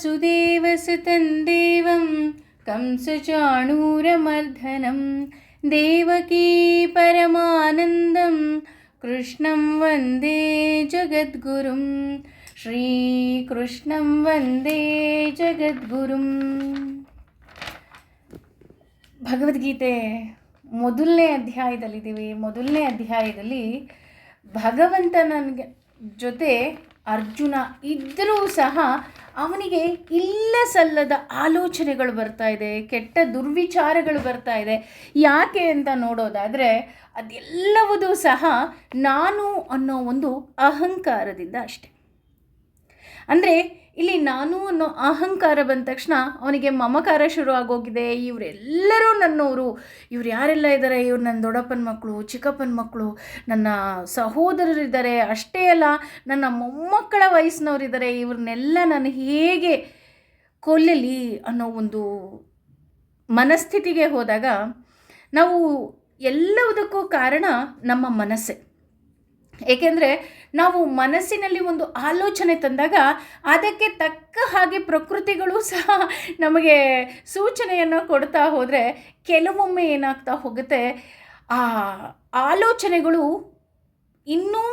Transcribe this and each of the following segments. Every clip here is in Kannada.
वसुदेवसुतं देवं कंसचाणूरमर्दनं देवकी परमानन्दं कृष्णं वन्दे जगद्गुरुं श्रीकृष्णं वन्दे जगद्गुरुं. ಭಗವದ್ಗೀತೆ ಮೊದಲನೇ ಅಧ್ಯಾಯದಲ್ಲಿದ್ದೀವಿ. ಮೊದಲನೇ ಅಧ್ಯಾಯದಲ್ಲಿ ಭಗವಂತನ ಜೊತೆ ಅರ್ಜುನ ಇದ್ದರೂ ಸಹ ಅವನಿಗೆ ಇಲ್ಲ ಸಲ್ಲದ ಆಲೋಚನೆಗಳು ಬರ್ತಾ ಇದೆ, ಕೆಟ್ಟ ದುರ್ವಿಚಾರಗಳು ಬರ್ತಾ ಇದೆ. ಯಾಕೆ ಅಂತ ನೋಡೋದಾದರೆ ಅದೆಲ್ಲವುದೂ ಸಹ ನಾನು ಅನ್ನೋ ಒಂದು ಅಹಂಕಾರದಿಂದ ಅಷ್ಟೆ. ಅಂದರೆ ಇಲ್ಲಿ ನಾನು ಅನ್ನೋ ಅಹಂಕಾರ ಬಂದ ತಕ್ಷಣ ಅವನಿಗೆ ಮಮಕಾರ ಶುರು ಆಗೋಗಿದೆ. ಇವರೆಲ್ಲರೂ ನನ್ನವರು, ಇವ್ರು ಯಾರೆಲ್ಲ ಇದ್ದಾರೆ, ಇವ್ರು ನನ್ನ ದೊಡ್ಡಪ್ಪನ ಮಕ್ಕಳು, ಚಿಕ್ಕಪ್ಪನ ಮಕ್ಕಳು, ನನ್ನ ಸಹೋದರರಿದ್ದಾರೆ, ಅಷ್ಟೇ ಅಲ್ಲ ನನ್ನ ಮೊಮ್ಮಕ್ಕಳ ವಯಸ್ಸಿನವರಿದ್ದಾರೆ, ಇವ್ರನ್ನೆಲ್ಲ ನಾನು ಹೇಗೆ ಕೊಲ್ಲಲಿ ಅನ್ನೋ ಒಂದು ಮನಸ್ಥಿತಿಗೆ ಹೋದಾಗ ನಾವು ಎಲ್ಲವುದಕ್ಕೂ ಕಾರಣ ನಮ್ಮ ಮನಸ್ಸೇ. ಏಕೆಂದರೆ ನಾವು ಮನಸ್ಸಿನಲ್ಲಿ ಒಂದು ಆಲೋಚನೆ ತಂದಾಗ ಅದಕ್ಕೆ ತಕ್ಕ ಹಾಗೆ ಪ್ರಕೃತಿಗಳು ಸಹ ನಮಗೆ ಸೂಚನೆಯನ್ನು ಕೊಡ್ತಾ ಹೋದರೆ ಕೆಲವೊಮ್ಮೆ ಏನಾಗ್ತಾ ಹೋಗುತ್ತೆ, ಆ ಆಲೋಚನೆಗಳು ಇನ್ನೂ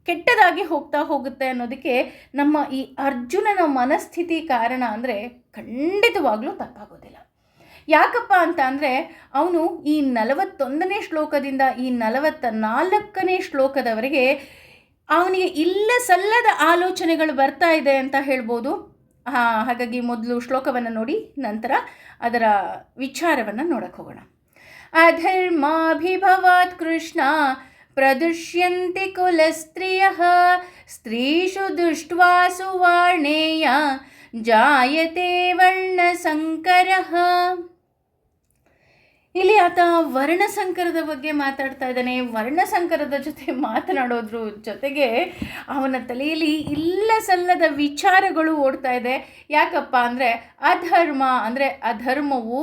ಕೆಟ್ಟದಾಗಿ ಹೋಗ್ತಾ ಹೋಗುತ್ತೆ ಅನ್ನೋದಕ್ಕೆ ನಮ್ಮ ಈ ಅರ್ಜುನನ ಮನಸ್ಥಿತಿ ಕಾರಣ ಅಂದರೆ ಖಂಡಿತವಾಗ್ಲೂ ತಪ್ಪಾಗೋದಿಲ್ಲ. ಯಾಕಪ್ಪ ಅಂತ ಅಂದರೆ ಅವನು ಈ 41ನೇ ಶ್ಲೋಕದಿಂದ ಈ 44ನೇ ಶ್ಲೋಕದವರೆಗೆ ಅವನಿಗೆ ಇಲ್ಲ ಸಲ್ಲದ ಆಲೋಚನೆಗಳು ಬರ್ತಾ ಇದೆ ಅಂತ ಹೇಳ್ಬೋದು. ಹಾಗಾಗಿ ಮೊದಲು ಶ್ಲೋಕವನ್ನು ನೋಡಿ ನಂತರ ಅದರ ವಿಚಾರವನ್ನು ನೋಡಕ್ಕೆ ಹೋಗೋಣ. ಅಧರ್ಮಾಭಿಭವಾತ್ ಕೃಷ್ಣ ಪ್ರದುಷ್ಯಂತಿ ಕುಲಸ್ತ್ರೀಯಃ ಸ್ತ್ರೀಷು ದುಷ್ಟ್ವಾಸು ವಾರ್ಣೇಯ ಜಾಯತೆ ವರ್ಣಸಂಕರಃ. ಇಲ್ಲಿ ಆತ ವರ್ಣಸಂಕರದ ಬಗ್ಗೆ ಮಾತಾಡ್ತಾ ಇದ್ದಾನೆ. ವರ್ಣಸಂಕರದ ಜೊತೆ ಮಾತನಾಡೋದ್ರ ಜೊತೆಗೆ ಅವನ ತಲೆಯಲ್ಲಿ ಇಲ್ಲ ಸಲ್ಲದ ವಿಚಾರಗಳು ಓಡ್ತಾ ಇದೆ. ಯಾಕಪ್ಪ ಅಂದರೆ ಅಧರ್ಮ ಅಂದರೆ ಅಧರ್ಮವು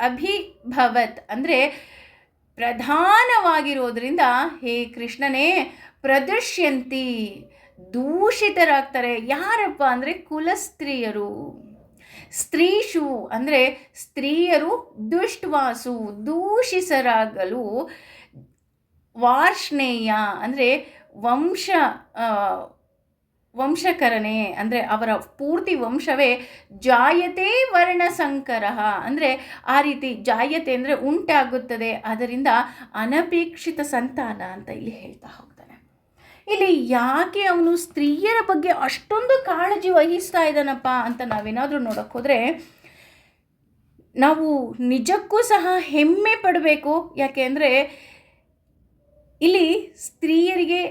ಅಭಿಭವತ್ ಅಂದರೆ ಪ್ರಧಾನವಾಗಿರೋದ್ರಿಂದ ಹೇ ಕೃಷ್ಣನೇ ಪ್ರದರ್ಶ್ಯಂತಿ ದೂಷಿತರಾಗ್ತಾರೆ. ಯಾರಪ್ಪ ಅಂದರೆ ಕುಲಸ್ತ್ರೀಯರು. ಸ್ತ್ರೀಷು ಅಂದರೆ ಸ್ತ್ರೀಯರು ದುಷ್ಟ್ವಾಸು ದೂಷಿಸರಾಗಲು, ವಾರ್ಷ್ಣೇಯ ಅಂದರೆ ವಂಶಕರನೆ ಅಂದರೆ ಅವರ ಪೂರ್ತಿ ವಂಶವೇ ಜಾಯತೆ ವರ್ಣಸಂಕರ ಅಂದರೆ ಆ ರೀತಿ ಜಾಯತೆ ಅಂದರೆ ಉಂಟಾಗುತ್ತದೆ, ಅದರಿಂದ ಅನಪೇಕ್ಷಿತ ಸಂತಾನ ಅಂತ ಇಲ್ಲಿ ಹೇಳ್ತಾ ಹೋಗ್ತಾನೆ. ಇಲ್ಲಿ ಯಾಕೆ ಅವನು ಸ್ತ್ರೀಯರ ಬಗ್ಗೆ ಅಷ್ಟೊಂದು ಕಾಳಜಿ ವಹಿಸ್ತಾ ಇದ್ದಾನಪ್ಪ ಅಂತ ನಾವೇನಾದರೂ ನೋಡೋಕ್ಕೆ ಹೋದರೆ ನಾವು ನಿಜಕ್ಕೂ ಸಹ ಹೆಮ್ಮೆ ಪಡಬೇಕು. ಯಾಕೆ ಅಂದರೆ ಇಲ್ಲಿ ಸ್ತ್ರೀಯರಿಗೆ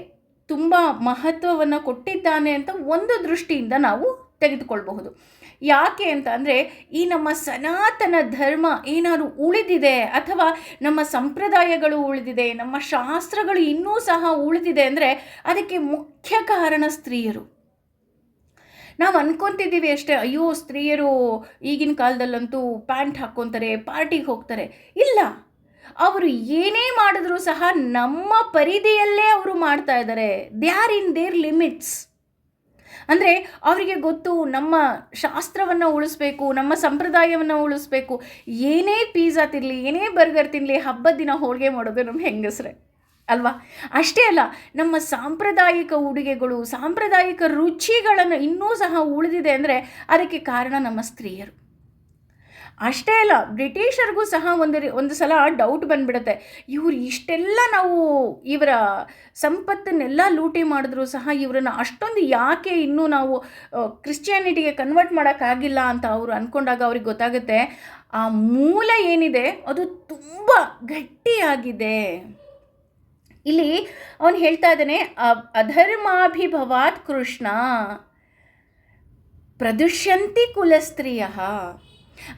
ತುಂಬ ಮಹತ್ವವನ್ನು ಕೊಟ್ಟಿದ್ದಾನೆ ಅಂತ ಒಂದು ದೃಷ್ಟಿಯಿಂದ ನಾವು ತೆಗೆದುಕೊಳ್ಬಹುದು. ಯಾಕೆ ಅಂತ ಅಂದರೆ ಈ ನಮ್ಮ ಸನಾತನ ಧರ್ಮ ಏನಾದರೂ ಉಳಿದಿದೆ ಅಥವಾ ನಮ್ಮ ಸಂಪ್ರದಾಯಗಳು ಉಳಿದಿದೆ, ನಮ್ಮ ಶಾಸ್ತ್ರಗಳು ಇನ್ನೂ ಸಹ ಉಳಿದಿದೆ ಅಂದರೆ ಅದಕ್ಕೆ ಮುಖ್ಯ ಕಾರಣ ಸ್ತ್ರೀಯರು. ನಾವು ಅನ್ಕೊತಿದ್ದೀವಿ ಅಷ್ಟೇ, ಅಯ್ಯೋ ಸ್ತ್ರೀಯರು ಈಗಿನ ಕಾಲದಲ್ಲಂತೂ ಪ್ಯಾಂಟ್ ಹಾಕ್ಕೊತಾರೆ, ಪಾರ್ಟಿಗೆ ಹೋಗ್ತಾರೆ. ಇಲ್ಲ, ಅವರು ಏನೇ ಮಾಡಿದ್ರೂ ಸಹ ನಮ್ಮ ಪರಿಧಿಯಲ್ಲೇ ಅವರು ಮಾಡ್ತಾ ಇದ್ದಾರೆ. They are in their limits. ಅಂದರೆ ಅವರಿಗೆ ಗೊತ್ತು ನಮ್ಮ ಶಾಸ್ತ್ರವನ್ನು ಉಳಿಸ್ಬೇಕು, ನಮ್ಮ ಸಂಪ್ರದಾಯವನ್ನು ಉಳಿಸ್ಬೇಕು. ಏನೇ ಪಿಜ್ಜಾ ತಿನ್ನಲಿ, ಏನೇ ಬರ್ಗರ್ ತಿನ್ನಲಿ, ಹಬ್ಬದ ದಿನ ಹೋಳಿಗೆ ಮಾಡೋದು ನಮ್ಮ ಹೆಂಗಸ್ರೆ ಅಲ್ವಾ? ಅಷ್ಟೇ ಅಲ್ಲ, ನಮ್ಮ ಸಾಂಪ್ರದಾಯಿಕ ಉಡುಗೆಗಳು, ಸಾಂಪ್ರದಾಯಿಕ ರುಚಿಗಳನ್ನು ಇನ್ನೂ ಸಹ ಉಳಿದಿದೆ ಅಂದರೆ ಅದಕ್ಕೆ ಕಾರಣ ನಮ್ಮ ಸ್ತ್ರೀಯರು. ಅಷ್ಟೇ ಅಲ್ಲ, ಬ್ರಿಟಿಷರಿಗೂ ಸಹ ಒಂದು ಸಲ ಡೌಟ್ ಬಂದುಬಿಡುತ್ತೆ, ಇವರು ಇಷ್ಟೆಲ್ಲ ನಾವು ಇವರ ಸಂಪತ್ತನ್ನೆಲ್ಲ ಲೂಟಿ ಮಾಡಿದ್ರೂ ಸಹ ಇವರನ್ನು ಅಷ್ಟೊಂದು ಯಾಕೆ ಇನ್ನೂ ನಾವು ಕ್ರಿಶ್ಚಿಯಾನಿಟಿಗೆ ಕನ್ವರ್ಟ್ ಮಾಡೋಕ್ಕಾಗಿಲ್ಲ ಅಂತ ಅವರು ಅಂದ್ಕೊಂಡಾಗ ಅವ್ರಿಗೆ ಗೊತ್ತಾಗುತ್ತೆ ಆ ಮೂಲ ಏನಿದೆ ಅದು ತುಂಬ ಗಟ್ಟಿಯಾಗಿದೆ. ಇಲ್ಲಿ ಅವನು ಹೇಳ್ತಾ ಇದ್ದಾನೆ, ಅಧರ್ಮಾಭಿಭವಾತ್ ಕೃಷ್ಣ ಪ್ರದುಷ್ಯಂತಿ ಕುಲಸ್ತ್ರೀಯಃ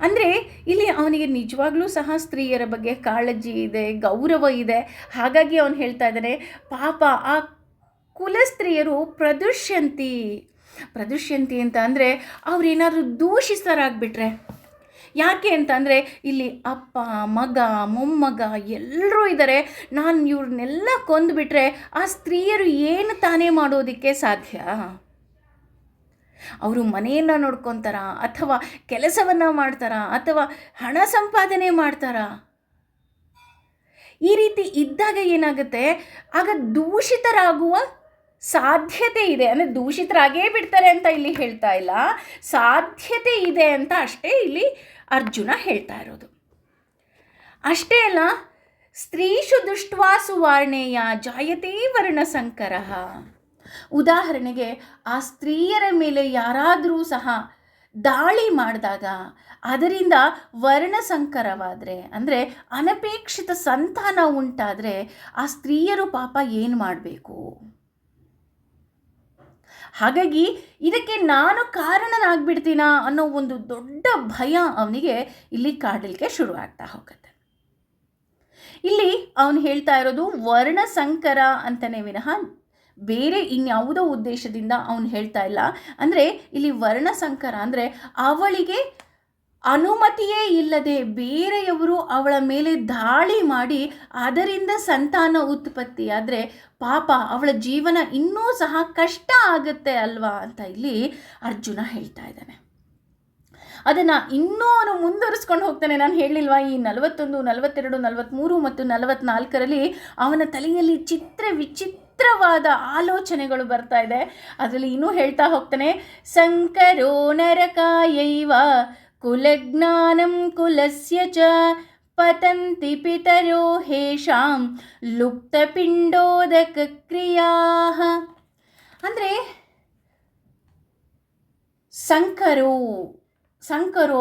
ಅಂದರೆ ಇಲ್ಲಿ ಅವನಿಗೆ ನಿಜವಾಗ್ಲೂ ಸಹ ಸ್ತ್ರೀಯರ ಬಗ್ಗೆ ಕಾಳಜಿ ಇದೆ, ಗೌರವ ಇದೆ. ಹಾಗಾಗಿ ಅವನು ಹೇಳ್ತಾ ಇದ್ದಾನೆ, ಪಾಪ ಆ ಕುಲಸ್ತ್ರೀಯರು ಪ್ರದುಷ್ಯಂತಿ ಅಂತ ಅಂದರೆ ಅವ್ರೇನಾದರೂ ದೂಷಿತರಾಗ್ಬಿಟ್ರೆ. ಯಾಕೆ ಅಂತಂದರೆ ಇಲ್ಲಿ ಅಪ್ಪ, ಮಗ, ಮೊಮ್ಮಗ ಎಲ್ಲರೂ ಇದ್ದಾರೆ. ನಾನು ಇವ್ರನ್ನೆಲ್ಲ ಕೊಂದುಬಿಟ್ರೆ ಆ ಸ್ತ್ರೀಯರು ಏನು ತಾನೇ ಮಾಡೋದಕ್ಕೆ ಸಾಧ್ಯ? ಅವರು ಮನೆಯನ್ನು ನೋಡ್ಕೊತಾರ, ಅಥವಾ ಕೆಲಸವನ್ನು ಮಾಡ್ತಾರಾ, ಅಥವಾ ಹಣ ಸಂಪಾದನೆ ಮಾಡ್ತಾರಾ? ಈ ರೀತಿ ಇದ್ದಾಗ ಏನಾಗುತ್ತೆ, ಆಗ ದೂಷಿತರಾಗುವ ಸಾಧ್ಯತೆ ಇದೆ. ಅಂದರೆ ದೂಷಿತರಾಗೇ ಬಿಡ್ತಾರೆ ಅಂತ ಇಲ್ಲಿ ಹೇಳ್ತಾ ಇಲ್ಲ, ಸಾಧ್ಯತೆ ಇದೆ ಅಂತ ಅಷ್ಟೇ ಇಲ್ಲಿ ಅರ್ಜುನ ಹೇಳ್ತಾ ಇರೋದು. ಅಷ್ಟೇ ಅಲ್ಲ, ಸ್ತ್ರೀಷು ದುಷ್ಟ್ವಾಸು ವಾರ್ಣೇಯ ಜಾಯತೆ ವರ್ಣಸಂಕರ. ಉದಾಹರಣೆಗೆ, ಆ ಸ್ತ್ರೀಯರ ಮೇಲೆ ಯಾರಾದರೂ ಸಹ ದಾಳಿ ಮಾಡಿದಾಗ ಅದರಿಂದ ವರ್ಣಸಂಕರವಾದರೆ, ಅಂದರೆ ಅನಪೇಕ್ಷಿತ ಸಂತಾನ ಉಂಟಾದರೆ ಆ ಸ್ತ್ರೀಯರು ಪಾಪ ಏನು ಮಾಡಬೇಕು? ಹಾಗಾಗಿ ಇದಕ್ಕೆ ನಾನು ಕಾರಣನಾಗ್ಬಿಡ್ತೀನಾ ಅನ್ನೋ ಒಂದು ದೊಡ್ಡ ಭಯ ಅವನಿಗೆ ಇಲ್ಲಿ ಕಾಡಲಿಕ್ಕೆ ಶುರು ಆಗ್ತಾ ಹೋಗುತ್ತೆ. ಇಲ್ಲಿ ಅವನು ಹೇಳ್ತಾ ಇರೋದು ವರ್ಣಸಂಕರ ಅಂತಲೇ ವಿನಃ ಬೇರೆ ಇನ್ಯಾವುದೋ ಉದ್ದೇಶದಿಂದ ಅವನು ಹೇಳ್ತಾ ಇಲ್ಲ. ಅಂದರೆ ಇಲ್ಲಿ ವರ್ಣಸಂಕರ ಅಂದರೆ ಅವಳಿಗೆ ಅನುಮತಿಯೇ ಇಲ್ಲದೆ ಬೇರೆಯವರು ಅವಳ ಮೇಲೆ ದಾಳಿ ಮಾಡಿ ಅದರಿಂದ ಸಂತಾನ ಉತ್ಪತ್ತಿಯಾದರೆ ಪಾಪ ಅವಳ ಜೀವನ ಇನ್ನೂ ಸಹ ಕಷ್ಟ ಆಗುತ್ತೆ ಅಲ್ವಾ ಅಂತ ಇಲ್ಲಿ ಅರ್ಜುನ ಹೇಳ್ತಾ ಇದ್ದಾನೆ. ಅದನ್ನು ಇನ್ನೂ ಅವನು ಮುಂದುವರಿಸ್ಕೊಂಡು ಹೋಗ್ತಾನೆ. ನಾನು ಹೇಳಿಲ್ವಾ, ಈ 41, 42, 43 ಮತ್ತು 44ರಲ್ಲಿ ಅವನ ತಲೆಯಲ್ಲಿ ವಿಚಿತ್ರವಾದ ಆಲೋಚನೆಗಳು ಬರ್ತಾ ಇದೆ. ಅದರಲ್ಲಿ ಇನ್ನೂ ಹೇಳ್ತಾ ಹೋಗ್ತಾನೆ, ಸಂಕರೋ ನರಕಾಯೈವ ಕುಲಜ್ಞಾನಂ ಕುಲಸ್ಯ ಚ ಪತಂತಿ ಪಿತರೋ ಹೇಷಾಂ ಲುಪ್ತಪಿಂಡೋದಕ ಕ್ರಿಯಾಃ. ಅಂದರೆ ಸಂಕರೋ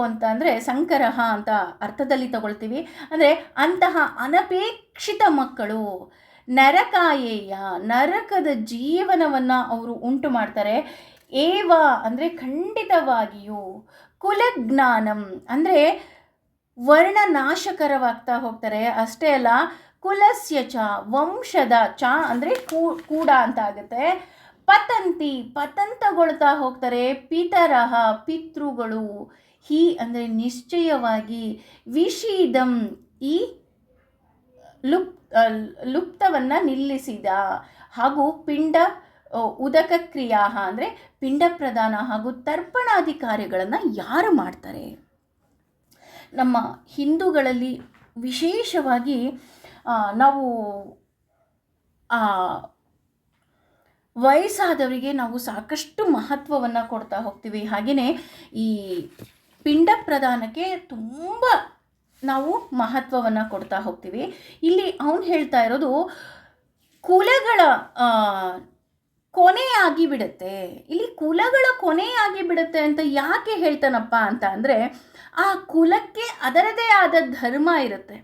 ಅಂತ ಅಂದರೆ ಸಂಕರಹ ಅಂತ ಅರ್ಥದಲ್ಲಿ ತಗೊಳ್ತೀವಿ. ಅಂದರೆ ಅಂತಹ ಅನಪೇಕ್ಷಿತ ಮಕ್ಕಳು ನರಕಾಯೇಯ, ನರಕದ ಜೀವನವನ್ನು ಅವರು ಉಂಟು ಮಾಡ್ತಾರೆ. ಏವ ಅಂದರೆ ಖಂಡಿತವಾಗಿಯೂ, ಕುಲಜ್ಞಾನಂ ಅಂದರೆ ವರ್ಣನಾಶಕರವಾಗ್ತಾ ಹೋಗ್ತಾರೆ. ಅಷ್ಟೇ ಅಲ್ಲ, ಕುಲಸ್ಯ ಚ ವಂಶದ, ಚ ಅಂದರೆ ಕೂಡ ಅಂತ ಆಗುತ್ತೆ, ಪತಂತಗೊಳ್ತಾ ಹೋಗ್ತಾರೆ. ಪಿತರಹ ಪಿತೃಗಳು, ಹಿ ಅಂದರೆ ನಿಶ್ಚಯವಾಗಿ, ವಿಷೀದಂ ಈ ಲುಪ್ತವನ್ನು ನಿಲ್ಲಿಸಿದ, ಹಾಗೂ ಪಿಂಡ ಉದಕ ಕ್ರಿಯಾ ಅಂದರೆ ಪಿಂಡ ಪ್ರದಾನ ಹಾಗೂ ತರ್ಪಣಾದಿ ಕಾರ್ಯಗಳನ್ನು ಯಾರು ಮಾಡ್ತಾರೆ? ನಮ್ಮ ಹಿಂದೂಗಳಲ್ಲಿ ವಿಶೇಷವಾಗಿ ನಾವು ವಯಸ್ಸಾದವರಿಗೆ ನಾವು ಸಾಕಷ್ಟು ಮಹತ್ವವನ್ನು ಕೊಡ್ತಾ ಹೋಗ್ತೀವಿ. ಹಾಗೆಯೇ ಈ ಪಿಂಡ ಪ್ರದಾನಕ್ಕೆ ತುಂಬ ನಾವು ಮಹತ್ವವನ್ನು ಕೊಡ್ತಾ ಹೋಗ್ತೀವಿ. ಇಲ್ಲಿ ಅವನು ಹೇಳ್ತಾ ಇರೋದು ಕುಲಗಳ ಕೊನೆಯಾಗಿ ಬಿಡುತ್ತೆ. ಇಲ್ಲಿ ಕುಲಗಳ ಕೊನೆಯಾಗಿ ಬಿಡುತ್ತೆ ಅಂತ ಯಾಕೆ ಹೇಳ್ತಾನಪ್ಪ ಅಂತ ಅಂದರೆ, ಆ ಕುಲಕ್ಕೆ ಅದರದೇ ಆದ ಧರ್ಮ ಇರುತ್ತೆ.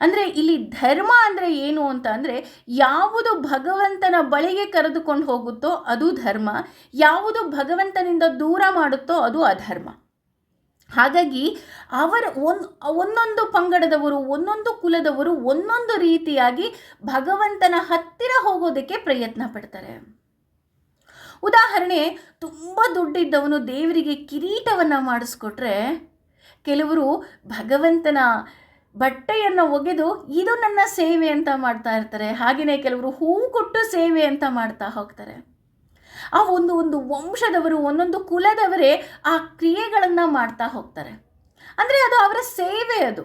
ಅಂದರೆ ಇಲ್ಲಿ ಧರ್ಮ ಅಂದರೆ ಏನು ಅಂತ ಅಂದರೆ, ಯಾವುದು ಭಗವಂತನ ಬಳಿಗೆ ಕರೆದುಕೊಂಡು ಹೋಗುತ್ತೋ ಅದು ಧರ್ಮ, ಯಾವುದು ಭಗವಂತನಿಂದ ದೂರ ಮಾಡುತ್ತೋ ಅದು ಅಧರ್ಮ. ಹಾಗಾಗಿ ಅವರು ಒಂದೊಂದು ಪಂಗಡದವರು, ಒಂದೊಂದು ಕುಲದವರು ಒಂದೊಂದು ರೀತಿಯಾಗಿ ಭಗವಂತನ ಹತ್ತಿರ ಹೋಗೋದಕ್ಕೆ ಪ್ರಯತ್ನ ಪಡ್ತಾರೆ. ಉದಾಹರಣೆ, ತುಂಬ ದುಡ್ಡಿದ್ದವನು ದೇವರಿಗೆ ಕಿರೀಟವನ್ನು ಮಾಡಿಸ್ಕೊಟ್ರೆ ಕೆಲವರು ಭಗವಂತನ ಬಟ್ಟೆಯನ್ನು ಒಗೆದು ಇದು ನನ್ನ ಸೇವೆ ಅಂತ ಮಾಡ್ತಾ ಇರ್ತಾರೆ. ಹಾಗೆಯೇ ಕೆಲವರು ಹೂವು ಕೊಟ್ಟು ಸೇವೆ ಅಂತ ಮಾಡ್ತಾ ಹೋಗ್ತಾರೆ. ಆ ಒಂದು ವಂಶದವರು, ಒಂದೊಂದು ಕುಲದವರೇ ಆ ಕ್ರಿಯೆಗಳನ್ನು ಮಾಡ್ತಾ ಹೋಗ್ತಾರೆ. ಅಂದರೆ ಅದು ಅವರ ಸೇವೆ. ಅದು